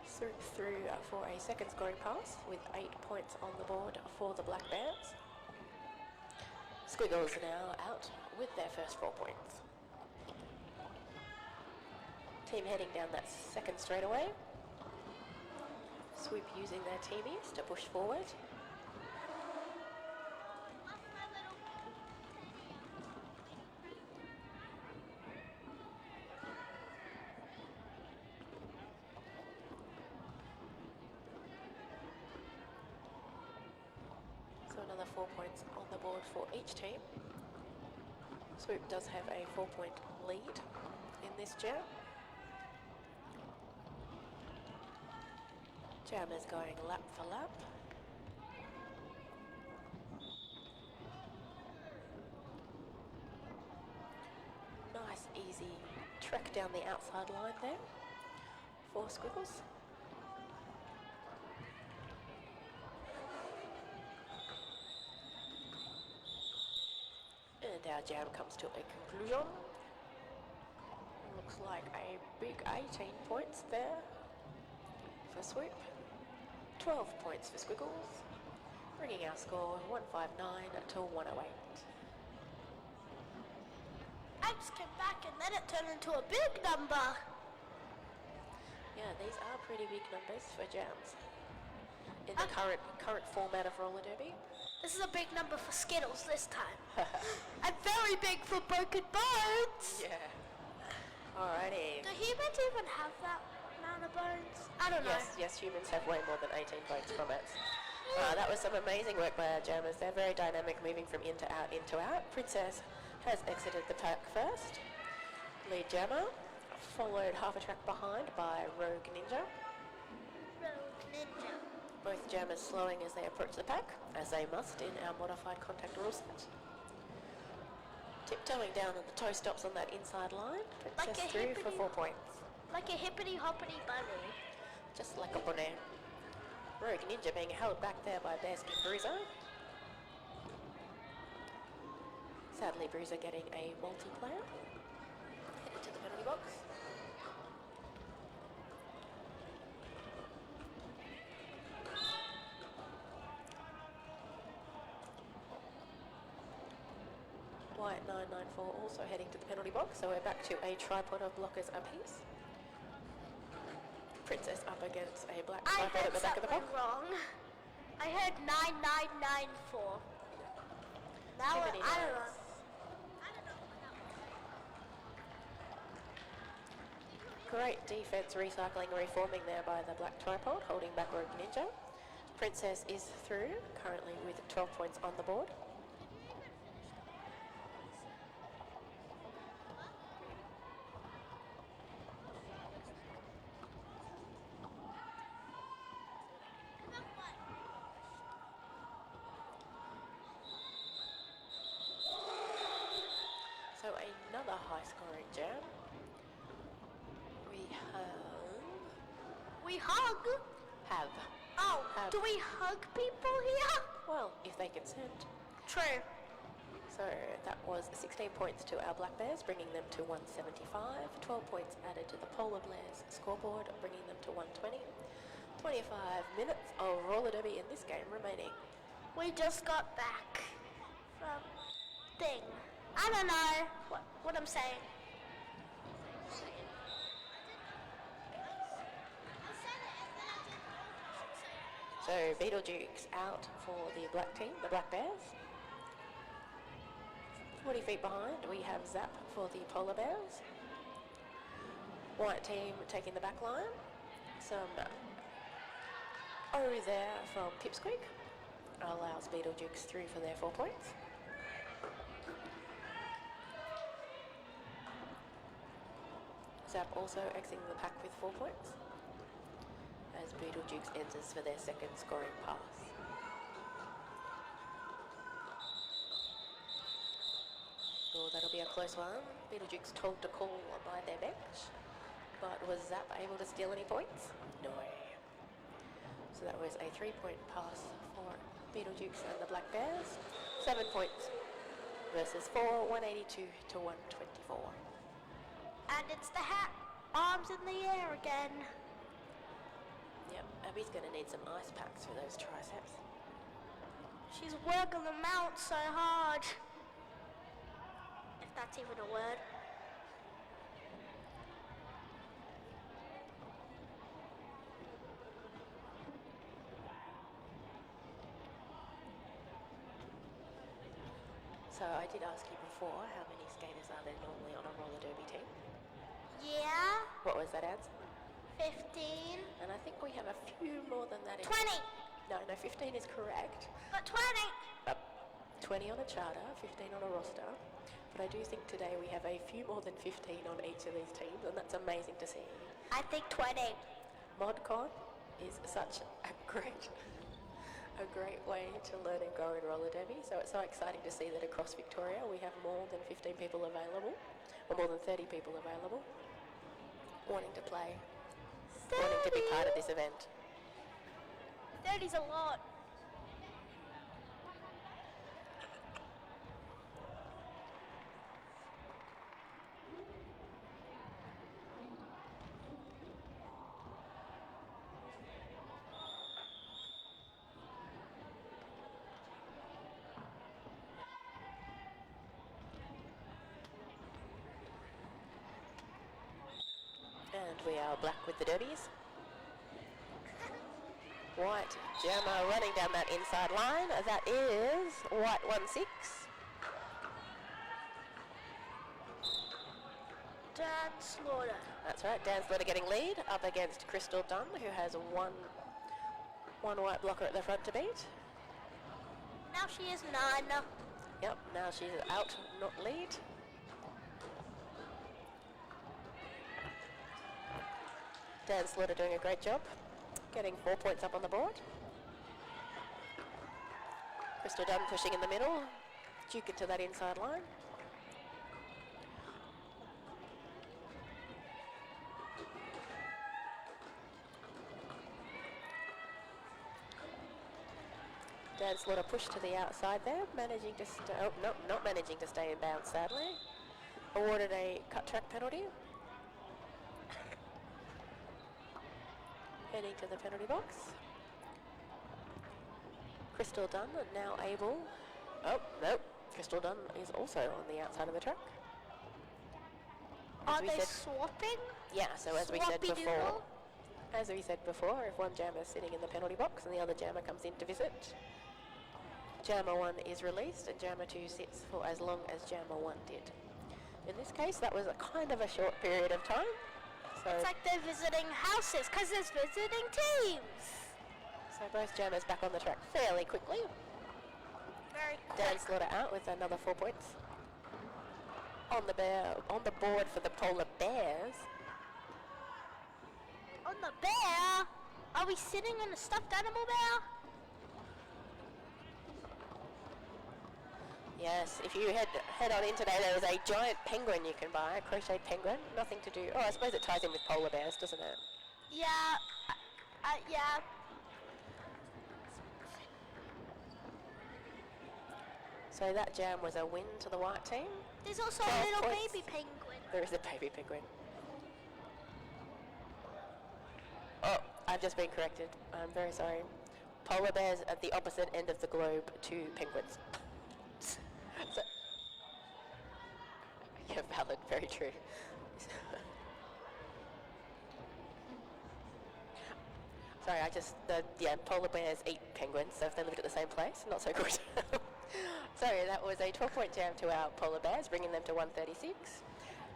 Swoop through for a second scoring pass with 8 points on the board for the Black Bears. Squiggles are now out with their first 4 points. Team heading down that second straightaway. Swoop using their teamies to push forward. So another 4 points on the board for each team. Swoop does have a 4-point lead in this jam. Jam is going lap for lap. Nice easy trek down the outside line there for Squiggles. And our jam comes to a conclusion. Looks like a big 18 points there for Swoop. 12 points for Squiggles, bringing our score 159 to 108. I just came back and then it turned into a big number. Yeah, these are pretty big numbers for jams in the current format of roller derby. This is a big number for Skittles this time. And very big for Broken Bones. Yeah. Alrighty. Do humans even have that amount of bones? I don't know. Yes, humans have way more than 18 bones from it. That was some amazing work by our jammers. They're very dynamic, moving from in to out, in to out. Princess has exited the pack first. Lead jammer, followed half a track behind by Rogue Ninja. Rogue Ninja. Both jammers slowing as they approach the pack, as they must in our modified contact rule set. Tiptoeing down and the toe stops on that inside line. Princess Like a through for hippity- 4 points. Like a hippity hoppity bunny. Just like a bonnet. Rogue Ninja being held back there by Bearskin Bruiser. Sadly, Bruiser getting a multiplayer. Headed to the penalty box. White 994 also heading to the penalty box, so we're back to a tripod of blockers apiece. Princess up against a black I tripod at heard the back of the box. something wrong. I heard 9994. Now Too I many don't nines. know. Great defense recycling reforming there by the black tripod, holding back Rogue Ninja. Princess is through, currently with 12 points on the board. another high-scoring jam. We We hug? have. Oh, Have. do we hug people here? Well, if they consent. True. So that was 16 points to our Black Bears, bringing them to 175. 12 points added to the Polar Bears scoreboard, bringing them to 120. 25 minutes of roller derby in this game remaining. We just got back from thing. I don't know what I'm saying. So Beetlejuice out for the black team, the Black Bears. 40 feet behind, we have Zap for the Polar Bears. White team taking the back line. Some O there from Pipsqueak. Allows Beetlejuice through for their 4 points. Zap also exiting the pack with 4 points, as Beetlejuice enters for their second scoring pass. Oh, that'll be a close one. Beetlejuice told to call by their bench, but was Zap able to steal any points? No. So that was a 3-point pass for Beetlejuice and the Black Bears. 7 points versus 4, 182 to 124. And it's the hat. Arms in the air again. Yep, Abby's going to need some ice packs for those triceps. She's working them out so hard. If that's even a word. So I did ask you before, how many skaters are there normally on a roller derby team? Yeah. What was that answer? 15. And I think we have a few more than that. 20. No, 15 is correct. But 20. 20 on a charter, 15 on a roster. But I do think today we have a few more than 15 on each of these teams, and that's amazing to see. I think 20. ModCon is such a great way to learn and grow in roller derby. So it's so exciting to see that across Victoria we have more than 15 people available, or more than 30 people available, wanting to play, 30. wanting to be part of this event. 30's a lot. And we are black with the derbies. White Gemma running down that inside line. That is White 1-6. Dan Slaughter. That's right, Dan Slaughter getting lead up against Crystal Dunn, who has one white blocker at the front to beat. Now she is 9. Yep, now she's out, not lead. Dan Slaughter doing a great job, getting 4 points up on the board. Crystal Dunn pushing in the middle, Duke into that inside line. Dan Slaughter pushed to the outside there, managing to stay, oh, no, not managing to stay in bounds, sadly. Awarded a cut track penalty. Heading to the penalty box. Crystal Dunn now able, oh, no, Crystal Dunn is also on the outside of the track. Are they swapping? Yeah, so as we said Swappy before, doodle? as we said before, if one jammer is sitting in the penalty box and the other jammer comes in to visit, Jammer 1 is released and Jammer 2 sits for as long as Jammer 1 did. In this case, that was a kind of a short period of time. So It's like they're visiting houses because there's visiting teams. So both jammers back on the track fairly quickly. Very Dan quick. Slaughter out with another 4 points. On the board for the Polar Bears. On the bear? Are we sitting on a stuffed animal bear? Yes, if you head on in today, there is a giant penguin you can buy, a crocheted penguin. Nothing to do. Oh, I suppose it ties in with polar bears, doesn't it? Yeah, yeah. So that jam was a win to the white team. There's also 12 a little points. baby penguin. There is a baby penguin. Oh, I've just been corrected. I'm very sorry. Polar bears at the opposite end of the globe to penguins. So, yeah, valid, very true. Sorry, polar bears eat penguins, so if they lived at the same place, not so good. So that was a 12-point jam to our polar bears, bringing them to 136.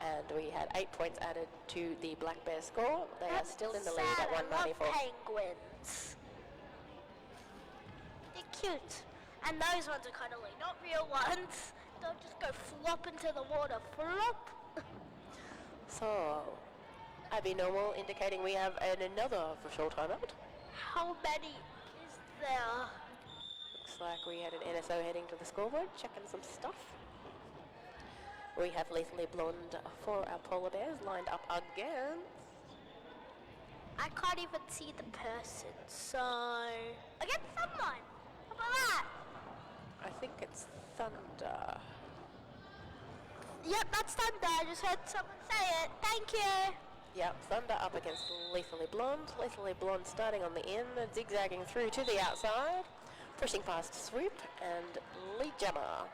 And we had 8 points added to the black bear score. They are still in the lead at 194. I love penguins. They're cute. And those ones are cuddly, not real ones. They'll just go flop into the water. Flop. So, Abby Normal indicating we have another official timeout. How many is there? Looks like we had an NSO heading to the scoreboard, checking some stuff. We have Lethally Blonde for our polar bears lined up again. I can't even see the person, so... Against someone! How about that? I think it's Thunder. Yep, that's Thunder. I just heard someone say it. Thank you. Yep, Thunder up against Lethally Blonde. Lethally Blonde starting on the in, zigzagging through to the outside, pushing past Swoop and Lead Jammer.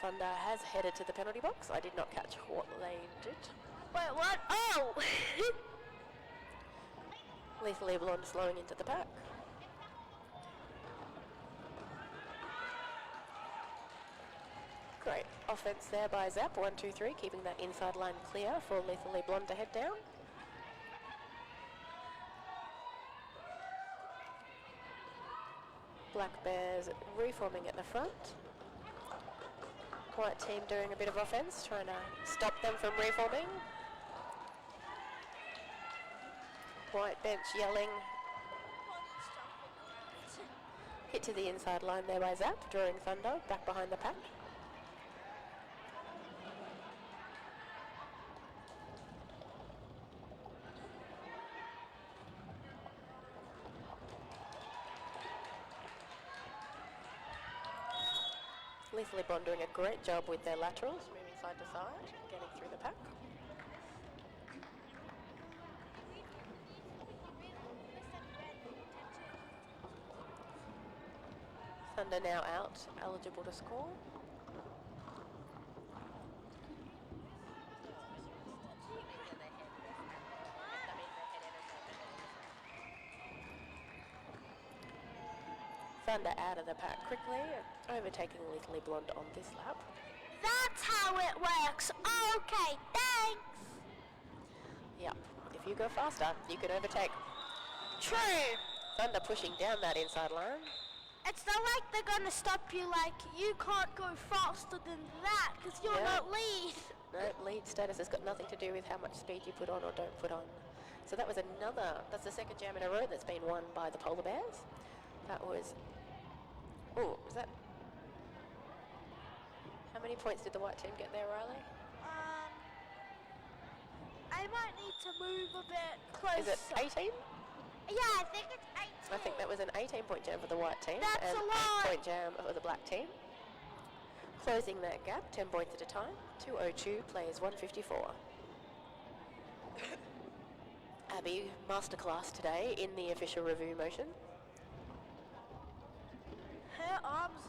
Thunder has headed to the penalty box. I did not catch what they did. Wait, what? Oh! Lethally Blonde slowing into the pack. Great offense there by Zap, 1-2-3, keeping that inside line clear for Lethally Blonde to head down. Black Bears reforming at the front. White team doing a bit of offense, trying to stop them from reforming. White bench yelling. Hit to the inside line there by Zap, drawing Thunder back behind the pack. Lethally Blonde doing a great job with their laterals, moving side to side, getting through the pack. Thunder now out, eligible to score. Thunder out of the pack quickly, overtaking Lethally Blonde on this lap. That's how it works. Okay, thanks. Yep, if you go faster, you can overtake. True. Thunder pushing down that inside line. It's not like they're going to stop you, like, you can't go faster than that because you're not lead. No, lead status has got nothing to do with how much speed you put on or don't put on. So that was that's the second jam in a row that's been won by the Polar Bears. That was, was that, how many points did the white team get there, Riley? I might need to move a bit closer. Is it 18? Yeah, I think it's 18. I think that was an 18-point jam for the white team. That's and a lot. 8-point jam for the black team. Closing that gap, 10 points at a time. 202 plays 154. Abby, masterclass today in the official review motion. Her arms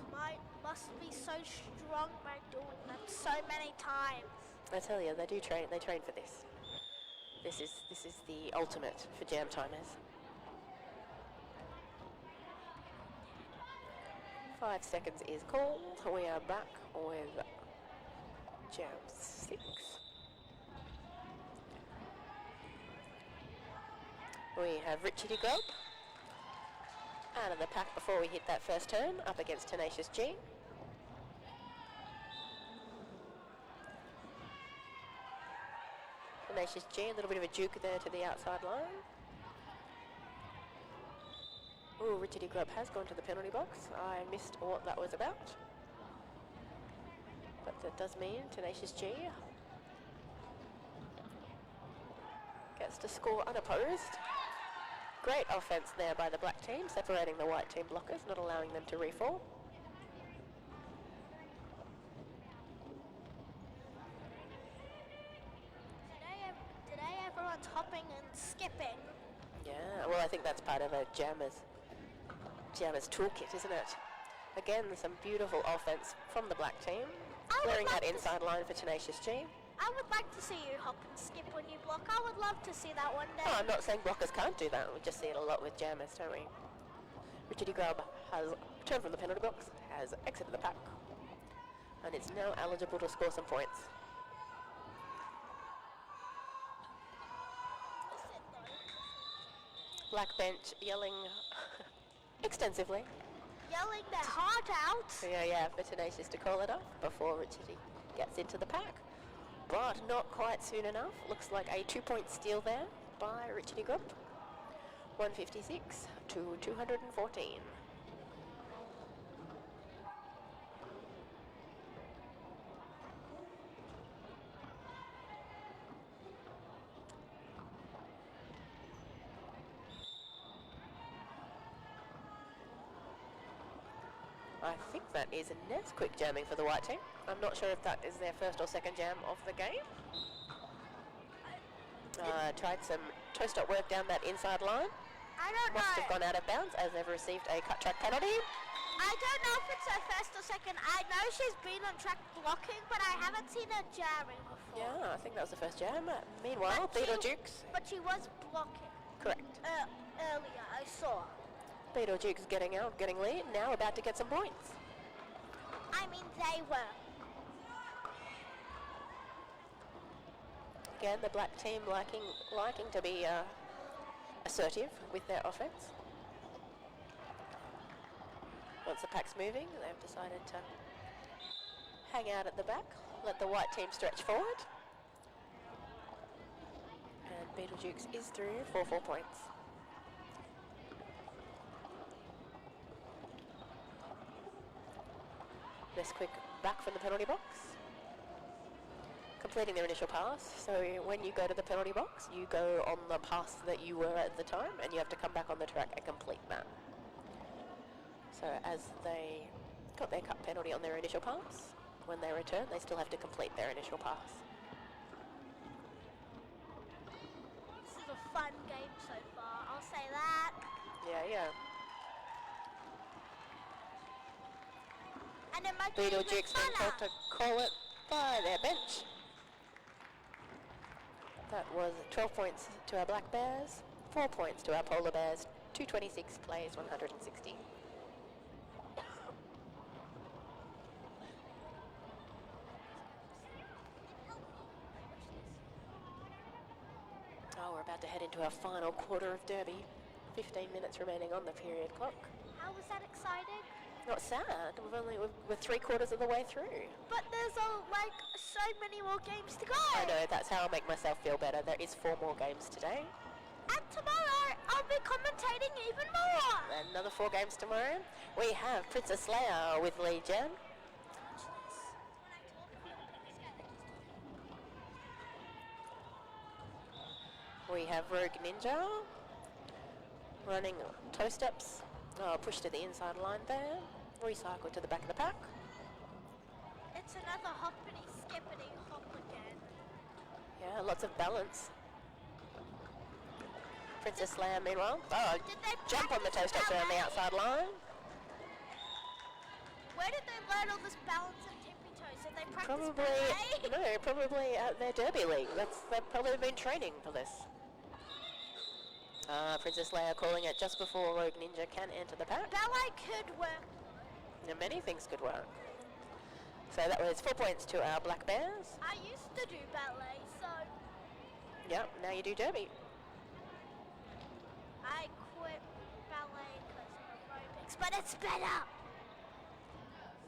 must be so strong by doing that so many times. I tell you, they train for this. This is the ultimate for jam timers. 5 seconds is called. We are back with jam 6. We have Richie de Grob out of the pack before we hit that first turn, up against Tenacious G. Tenacious G, a little bit of a juke there to the outside line. Ooh, Richard E. Grubb has gone to the penalty box. I missed what that was about. But that does mean Tenacious G gets to score unopposed. Great offence there by the black team, separating the white team blockers, not allowing them to refall. Today everyone's hopping and skipping. Yeah, well, I think that's part of a Jammer's toolkit, isn't it? Again, some beautiful offence from the black team, clearing that inside line for Tenacious G. I would like to see you hop and skip when you block. I would love to see that one day. Oh, I'm not saying blockers can't do that. We just see it a lot with Jammers, don't we? Richard E. Grubb has returned from the penalty box, has exited the pack, and it's now eligible to score some points. Black bench yelling extensively. Yelling their heart out. Yeah, for Tenacious to call it off before Richard E. gets into the pack. But not quite soon enough. Looks like a 2-point steal there by Richard E. Grubb. 156 to 214. I think that is Ness quick jamming for the white team. I'm not sure if that is their first or second jam of the game. Tried some toe-stop work down that inside line. I don't know. Must have gone out of bounds as they've received a cut track penalty. I don't know if it's her first or second. I know she's been on track blocking, but I haven't seen her jamming before. Yeah, I think that was the first jam. Meanwhile, Beetledukes. But she was blocking. Correct. Earlier, I saw. Beetledukes getting out, getting lead, now about to get some points. I mean, they were. Again, the black team liking to be assertive with their offense. Once the pack's moving, they've decided to hang out at the back, let the white team stretch forward. And Beetledukes is through for 4 points. This quick back from the penalty box. Completing their initial pass. So when you go to the penalty box, you go on the pass that you were at the time, and you have to come back on the track and complete that. So as they got their cut penalty on their initial pass, when they return, they still have to complete their initial pass. This is a fun game so far, I'll say that. Yeah. And it might be even Beetledukes being funner. told to call it by their bench. That was 12 points to our Black Bears, 4 points to our Polar Bears, 226 plays 160. Oh, we're about to head into our final quarter of Derby. 15 minutes remaining on the period clock. How was that exciting? Not sad. We're 3/4 of the way through. But there's so many more games to go. I know, that's how I make myself feel better. There is 4 more games today. And tomorrow I'll be commentating even more. Another 4 games tomorrow. We have Princess Leia with Lee Jen. We have Rogue Ninja running toe steps. Push to the inside line there. Recycle to the back of the pack. It's another hoppity skippity hop again. Yeah, lots of balance. Princess Leia, meanwhile, Did they jump on the toe practice steps around the ballet? outside line. Where did they learn all this balance and tippy toes? Did they practice ballet? Probably at their Derby League. They've probably been training for this. Princess Leia calling it just before Rogue Ninja can enter the pack. Ballet could work. Now, many things could work. So that was 4 points to our Black Bears. I used to do ballet, so Yep, now you do Derby. I quit ballet because of aerobics, but it's better.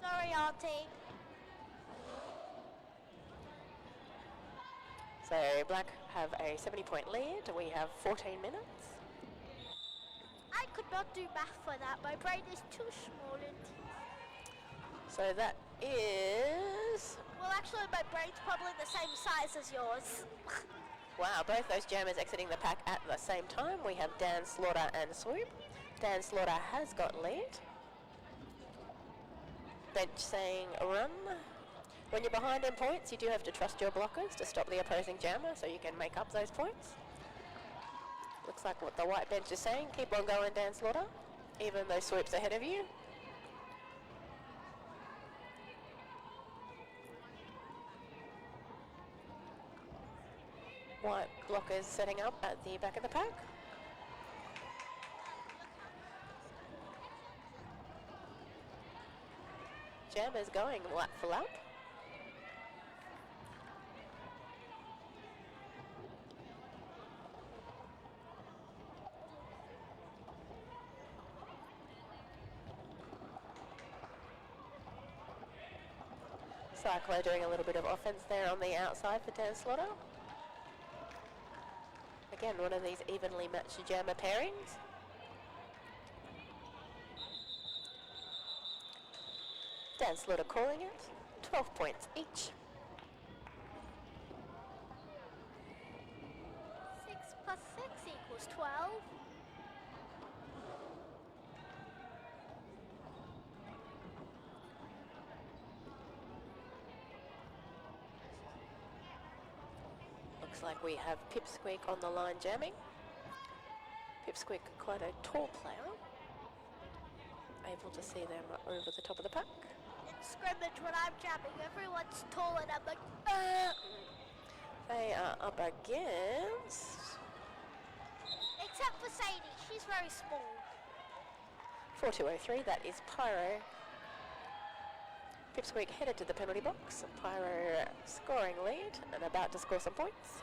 Sorry, Auntie. So Black have a 70-point lead. We have 14 minutes. I could cannot do math for that. My brain is too small and So that is... well, actually, my brain's probably the same size as yours. Wow, both those jammers exiting the pack at the same time. We have Dan Slaughter and Swoop. Dan Slaughter has got lead. Bench saying run. When you're behind in points, you do have to trust your blockers to stop the opposing jammer so you can make up those points. Looks like what the white bench is saying. Keep on going, Dan Slaughter, even though Swoop's ahead of you. White blockers setting up at the back of the pack. Jammers going lap for lap. Cycler doing a little bit of offense there on the outside for Dan Slaughter. Again, one of these evenly matched jammer pairings. Dan Slaughter calling it. 12 points each. 6 plus 6 equals 12. Looks like we have Pipsqueak on the line jamming. Pipsqueak, quite a tall player. Able to see them over the top of the pack. In scrimmage, when I'm jamming, everyone's tall and I'm like, They are up against... except for Sadie, she's very small. 4203, that is Pyro. Pipsqueak headed to the penalty box. Pyro scoring lead and about to score some points.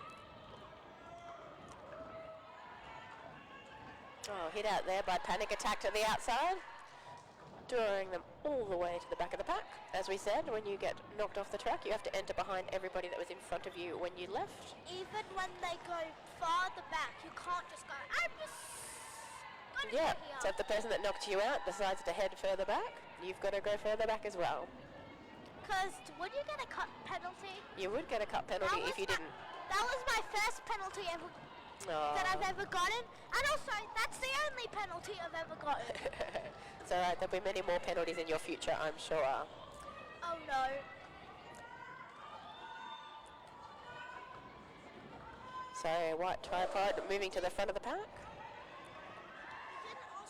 Oh, hit out there by Panic Attack to the outside, drawing them all the way to the back of the pack. As we said, when you get knocked off the track, you have to enter behind everybody that was in front of you when you left. Even when they go farther back, you can't just go, I'm just gonna Yeah, go here. so if the person that knocked you out decides to head further back, you've got to go further back as well. Because would you get a cut penalty? You would get a cut penalty if you didn't. That was my first penalty ever that I've ever gotten. And also, that's the only penalty I've ever gotten. It's alright, there'll be many more penalties in your future, I'm sure. Oh no. So, white tripod moving to the front of the pack.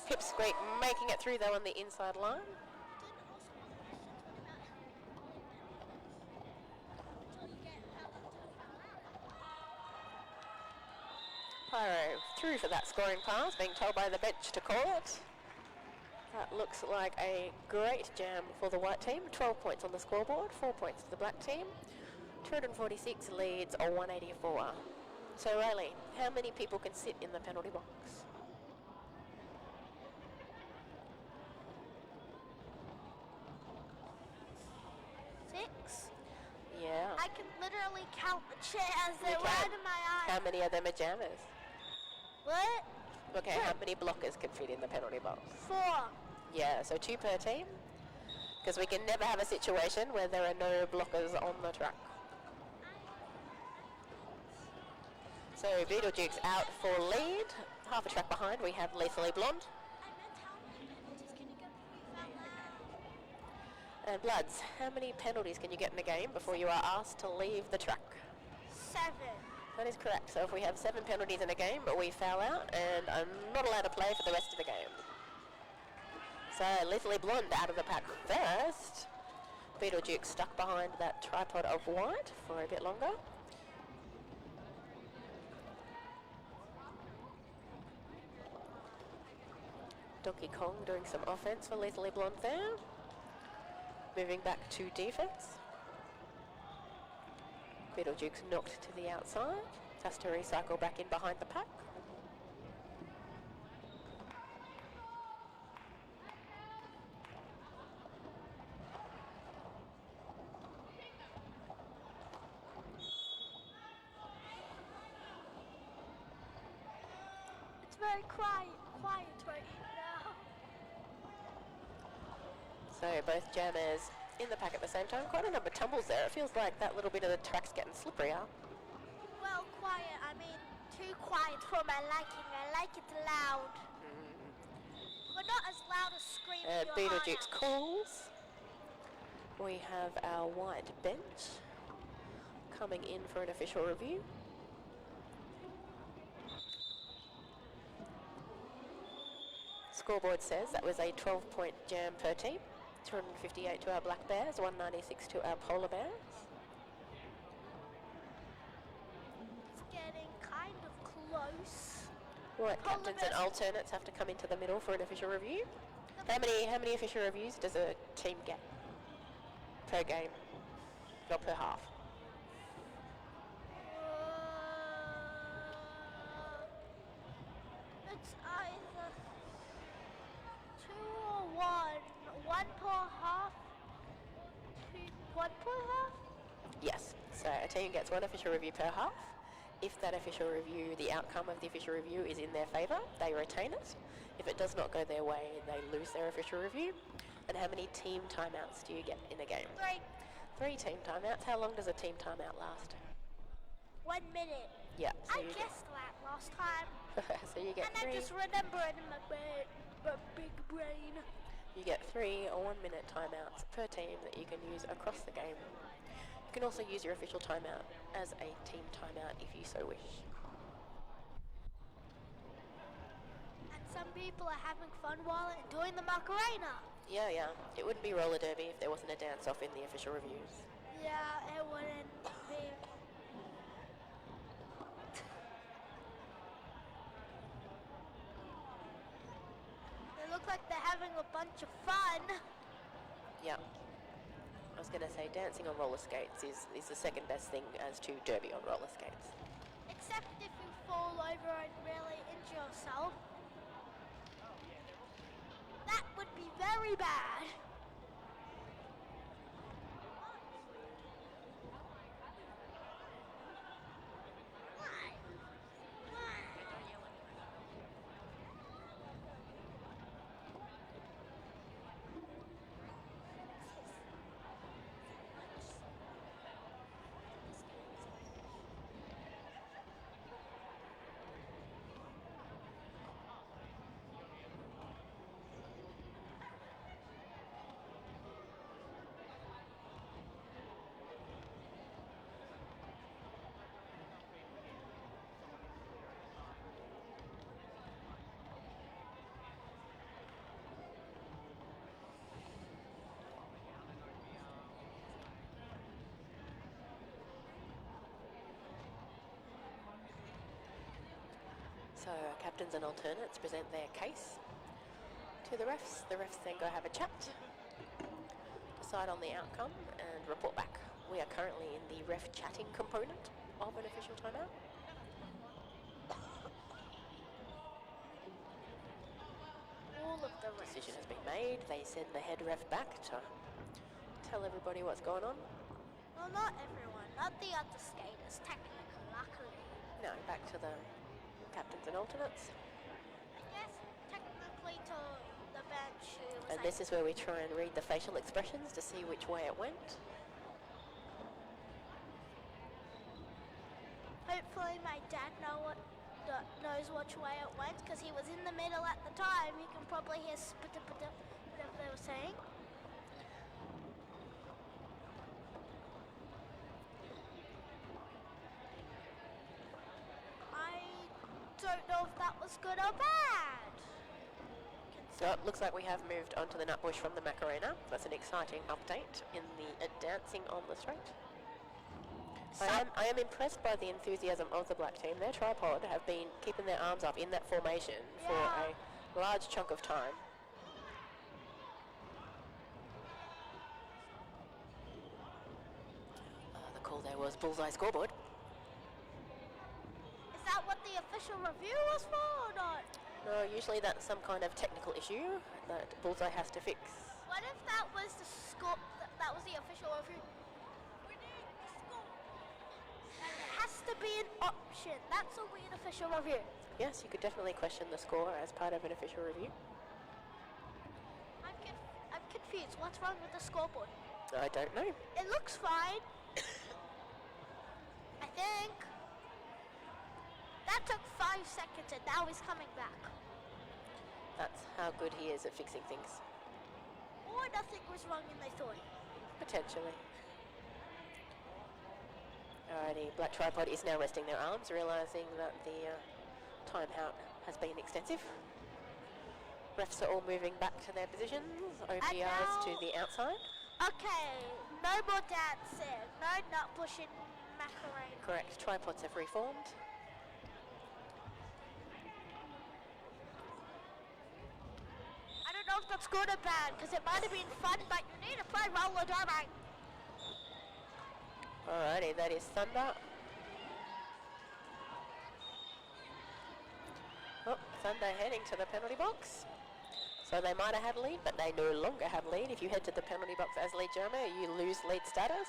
Pipsqueak making it through though on the inside line. Pyro through for that scoring pass, being told by the bench to call it. That looks like a great jam for the white team. 12 points on the scoreboard, 4 points to the black team. 246 leads or 184. So Riley, how many people can sit in the penalty box? Six? Yeah. I can literally count the chairs. They're You right can. in my eyes. How many of them are jammers? What? Okay, how many blockers can fit in the penalty box? 4. Yeah, so 2 per team. Because we can never have a situation where there are no blockers on the track. So Beetlejuice out for lead. Half a track behind, we have Lethally Blonde. And Bloods, how many penalties can you get in a game before you are asked to leave the track? 7. That is correct. So if we have 7 penalties in a game, we foul out and are not allowed to play for the rest of the game. So Lethally Blonde out of the pack first. Beetlejuice stuck behind that tripod of white for a bit longer. Donkey Kong doing some offense for Lethally Blonde there. Moving back to defense. Beetlejuice knocked to the outside. Has to recycle back in behind the pack. It's very quiet right now. So both jammers in the pack at the same time. Quite a number of tumbles there. It feels like that little bit of the track's getting slipperier. Well, quiet. I mean, too quiet for my liking. I like it loud. But not as loud as screaming And your heart Beetlejuice out. calls. We have our white bench coming in for an official review. Scoreboard says that was a 12-point jam per team. 258 to our Black Bears, 196 to our Polar Bears. It's getting kind of close. Right, Polar captains and Bears. alternates have to come into the middle for an official review. How many official reviews does a team get per game? Not per half. It's either 2 or 1. 1 per half. 1 per half? Yes, so a team gets one official review per half. If that official review, the outcome of the official review is in their favour, they retain it. If it does not go their way, they lose their official review. And how many team timeouts do you get in a game? 3. 3 team timeouts. How long does a team timeout last? 1 minute. Yeah, so I you guessed that last time. so you get And I 3. just remember it in my big brain. You get 3 or 1 minute timeouts per team that you can use across the game. You can also use your official timeout as a team timeout if you so wish. And some people are having fun while doing the Macarena. Yeah, yeah. It wouldn't be roller derby if there wasn't a dance off in the official reviews. Yeah, it wouldn't be. They look like they're having a bunch of fun. Yeah. I was going to say dancing on roller skates is the second best thing as to derby on roller skates. Except if you fall over and really injure yourself. That would be very bad. So captains and alternates present their case to the refs. The refs then go have a chat, decide on the outcome and report back. We are currently in the ref chatting component of an official timeout. All of the refs. Decision has been made. They send the head ref back to tell everybody what's going on. Well, not everyone. Not the other skaters, technically, luckily. No, back to the captains and alternates. Yes, technically to the bench who was And this is where we try and read the facial expressions to see which way it went. Hopefully my dad knows which way it went because he was in the middle at the time. He can probably hear whatever they were saying. I don't know if that was good or bad. So it looks like we have moved on to the Nutbush from the Macarena. That's an exciting update in the dancing on the straight. I am impressed by the enthusiasm of the black team. Their tripod have been keeping their arms up in that formation for a large chunk of time. The call there was bullseye scoreboard. Is that what the official review was for or not? No, usually that's some kind of technical issue that bullseye has to fix. What if that was the score? That was the official review. We need the score. And it has to be an option. That's a weird official review. Yes, you could definitely question the score as part of an official review. I'm confused. confused. What's wrong with the scoreboard? I don't know. It looks fine. I think. That took 5 seconds and now he's coming back. That's how good he is at fixing things. Or nothing was wrong and they thought. Potentially. Alrighty, Black Tripod is now resting their arms, realising that the timeout has been extensive. Refs are all moving back to their positions, OPRs to the outside. Okay, no more dancing, no nut pushing Macarena. Correct, tripods have reformed. I don't know if that's good or bad, because it might have been fun, but you need to play roller derby. Alrighty, that is Thunder. Oh, Thunder heading to the penalty box. So they might have had lead, but they no longer have lead. If you head to the penalty box as lead jammer, you lose lead status.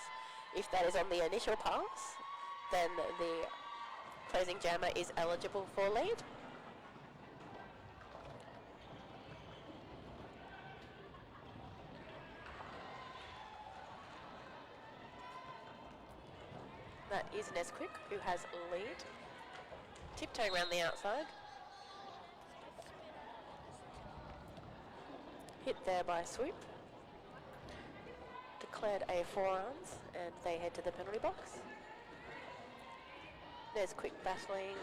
If that is on the initial pass, then the closing jammer is eligible for lead. That is Nesquik, who has lead. Tiptoe around the outside. Hit there by Swoop. Declared a forearms, and they head to the penalty box. There's Quick battling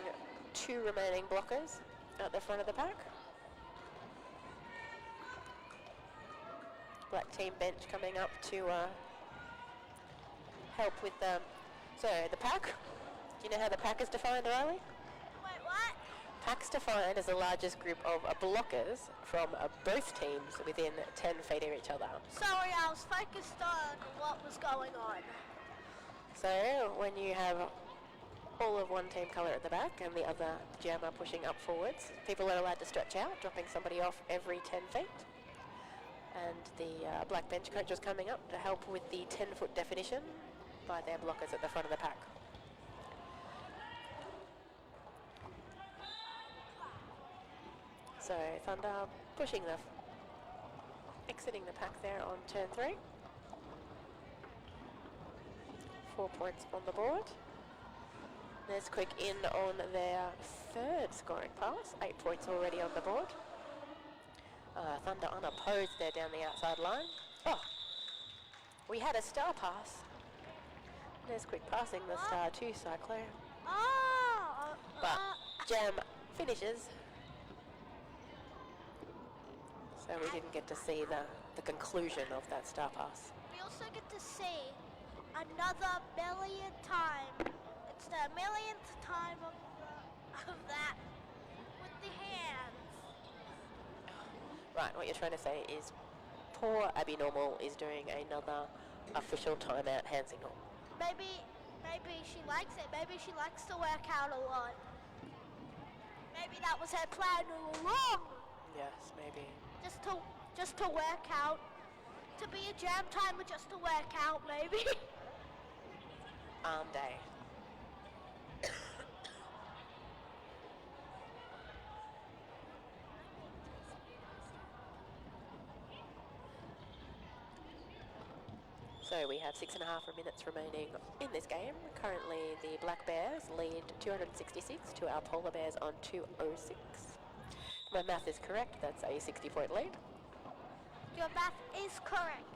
2 remaining blockers at the front of the pack. Black team bench coming up to help with the... So, the pack. Do you know how the pack is defined, Riley? Wait, what? Pack's defined as the largest group of blockers from both teams within 10 feet of each other. Sorry, I was focused on what was going on. So when you have all of one team colour at the back and the other jammer pushing up forwards, people are allowed to stretch out, dropping somebody off every 10 feet. And the black bench coach is coming up to help with the 10-foot definition by their blockers at the front of the pack. So Thunder pushing exiting the pack there on turn 3. 4 points on the board. There's Quick in on their 3rd scoring pass. 8 points already on the board. Thunder unopposed there down the outside line. Oh, we had a star pass. There's Quick passing the star to Cyclone. But Jam finishes. So we didn't get to see the conclusion of that star pass. We also get to see another millionth time. It's the millionth time of that with the hands. Right, what you're trying to say is poor Abby Normal is doing another official timeout hand signal. Maybe she likes it. Maybe she likes to work out a lot. Maybe that was her plan all along. Yes, maybe. Just to work out. To be a jam timer just to work out, maybe. Arm day. So we have 6.5 minutes remaining in this game. Currently the Black Bears lead 266 to our Polar Bears on 206. My math is correct, that's a 60-point lead. Your math is correct.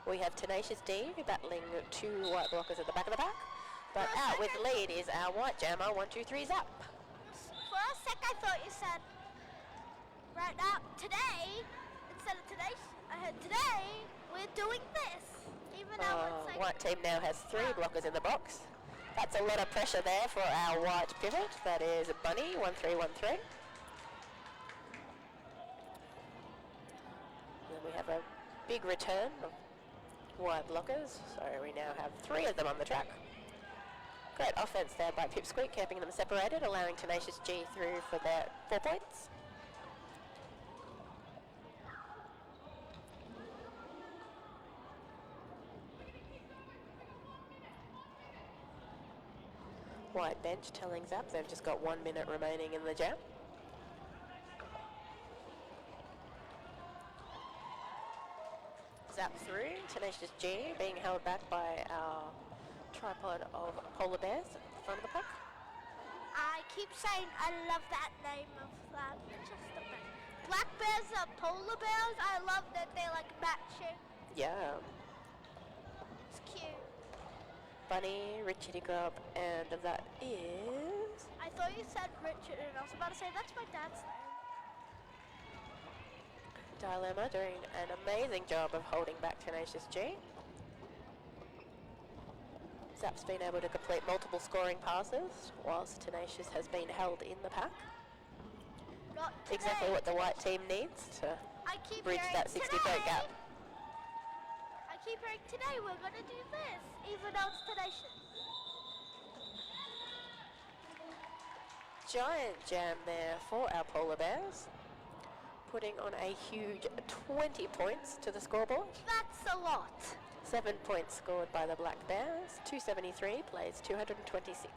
We have Tenacious D battling 2 white blockers at the back of the pack. But out with lead is our white jammer, 1, 2, 3 zap. For a sec I thought you said, right now, today, instead of today, I heard today, we're doing this. Even though it's like... White team now has 3 blockers in the box. That's a lot of pressure there for our white pivot. That is Bunny, 1, 3, 1, 3. Then we have a big return of white blockers. So we now have 3 of them on the track. Great offense there by Pipsqueak, keeping them separated, allowing Tenacious G through for their 4 points. White bench telling Zap they've just got 1 minute remaining in the jam. zap through. Tenacious G being held back by our tripod of polar bears at the front of the pack. I keep saying I love that name of that. Just the best. Black bears are polar bears. I love that they like matching. Yeah. It's cute. Bunny, Richard Grub, and that is... I thought you said Richard, and I was about to say that's my dad's name. Dilemma doing an amazing job of holding back Tenacious G. Zap's been able to complete multiple scoring passes, whilst Tenacious has been held in the pack. Not Exactly today. what the white team needs to I keep bridge hearing that 60-point gap. I keep hearing today we're gonna do this, even though it's Tenacious. Giant jam there for our polar bears, putting on a huge 20 points to the scoreboard. That's a lot. 7 points scored by the Black Bears. 273 plays 226.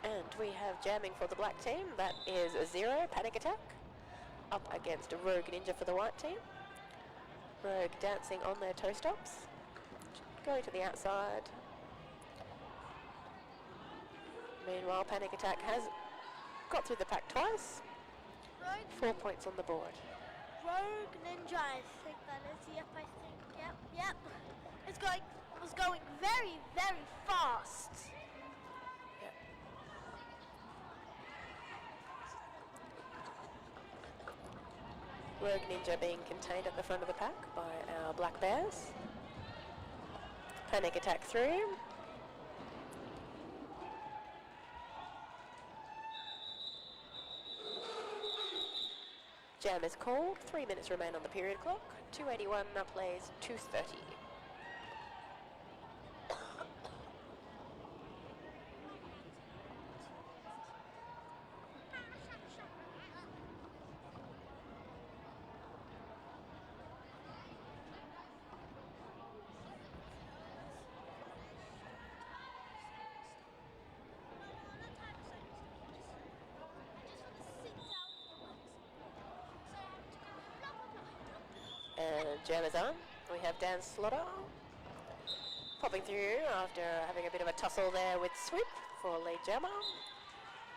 And we have jamming for the black team. That is Zero, Panic Attack, up against Rogue Ninja for the white team. Rogue dancing on their toe stops, going to the outside. Meanwhile, Panic Attack has got through the pack twice. 4 points on the board. Rogue Ninja, I think that is. Yep, I think. Yep. It was going very, very fast. Rogue Ninja being contained at the front of the pack by our Black Bears. Panic Attack through. Jam is called. 3 minutes remain on the period clock. 281 plays 230. And jam is on. We have Dan Slaughter popping through after having a bit of a tussle there with Swoop for lead jammer.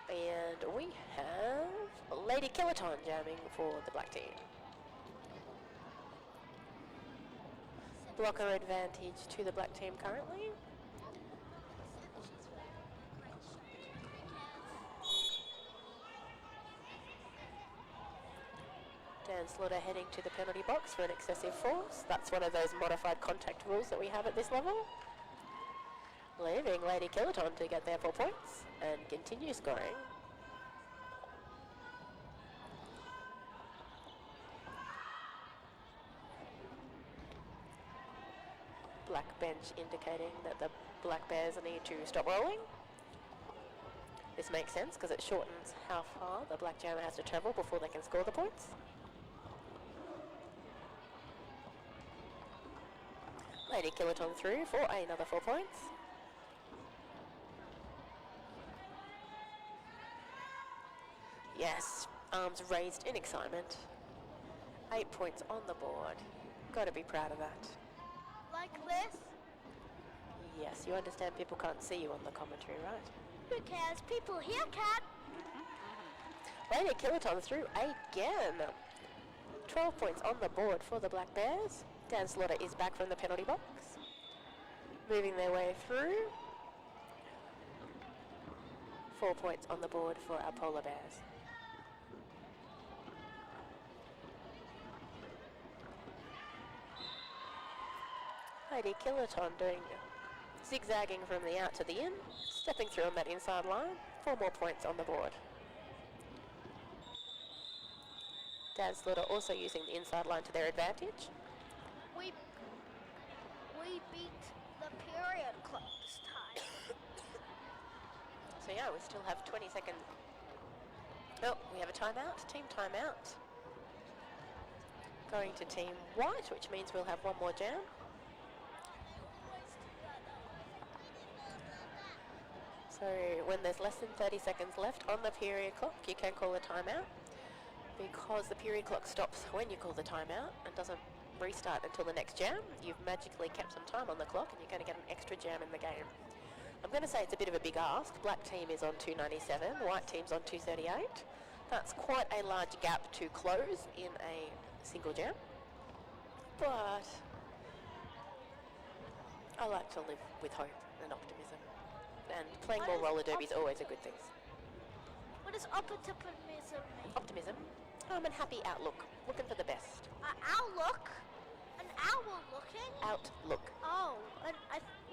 And we have Lady Killaton jamming for the black team. Blocker advantage to the black team currently. Dan Slaughter heading to the penalty box for an excessive force. That's one of those modified contact rules that we have at this level. Leaving Lady Killaton to get their 4 points and continue scoring. Black bench indicating that the Black Bears need to stop rolling. This makes sense because it shortens how far the Black Jammer has to travel before they can score the points. Lady Killaton through for another 4 points. Yes, arms raised in excitement. 8 points on the board. Got to be proud of that. Like this? Yes, you understand people can't see you on the commentary, right? Who cares? People here can. Lady Killaton through again. 12 points on the board for the Black Bears. Dan Slaughter is back from the penalty box. Moving their way through. 4 points on the board for our Polar Bears. Lady Killaton doing zigzagging from the out to the in, stepping through on that inside line. 4 more points on the board. Dan Slaughter also using the inside line to their advantage. We beat the period clock this time. So yeah, we still have 20 seconds Oh, we have a timeout, team timeout. Going to team white, which means we'll have one more jam. So when there's less than 30 seconds left on the period clock, you can call a timeout. Because the period clock stops when you call the timeout and doesn't restart until the next jam, you've magically kept some time on the clock and you're going to get an extra jam in the game. I'm going to say it's a bit of a big ask. Black team is on 297, white team's on 238. That's quite a large gap to close in a single jam. But I like to live with hope and optimism. And playing more roller derby is always a good thing. What does optimism mean? Optimism? And happy outlook. Looking for the best. Outlook? An owl looking? Outlook. Oh, and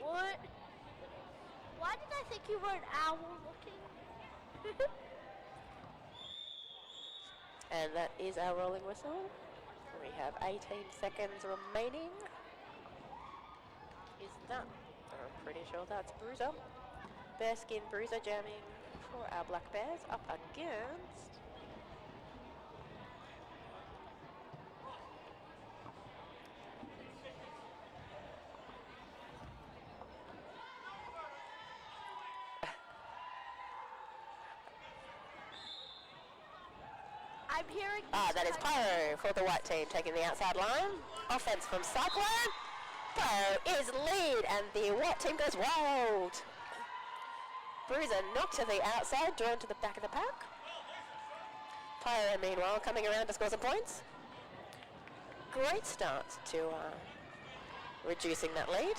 what? Why did I think you were an owl looking? And that is our rolling whistle. We have 18 seconds remaining. Is that? I'm pretty sure that's Bruiser. Bearskin Bruiser jamming for our Black Bears up against I'm hearing. that is Pyro for the white team taking the outside line. Offense from Cyclone. Pyro is lead and the white team goes wild. Bruiser knocked to the outside, drawn to the back of the pack. Pyro, meanwhile, coming around to score some points. Great start to reducing that lead.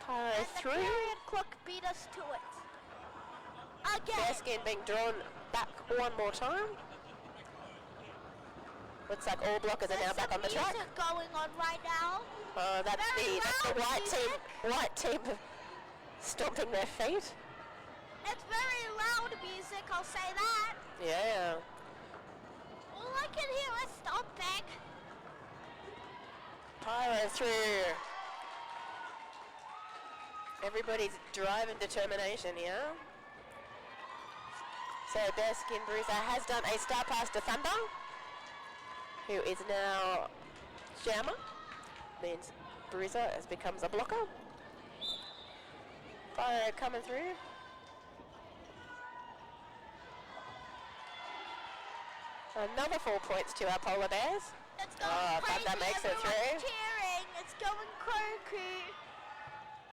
Pyro through. The period clock beat us to it. Again. Bearskin being drawn back one more time. Looks like all blockers are now back on the track. There's some music going on right now. That's the white music. team. White team stomping their feet. It's very loud music, I'll say that. Yeah. All I can hear is stomping. Pyro through. Everybody's drive and determination here. So Bearskin Bruiser has done a star pass to Thunder, who is now jammer. Means Bruiser becomes a blocker. Pyro coming through. Another 4 points to our Polar Bears. It's going crazy. Thunder makes it Everyone's through. cheering. It's going crazy.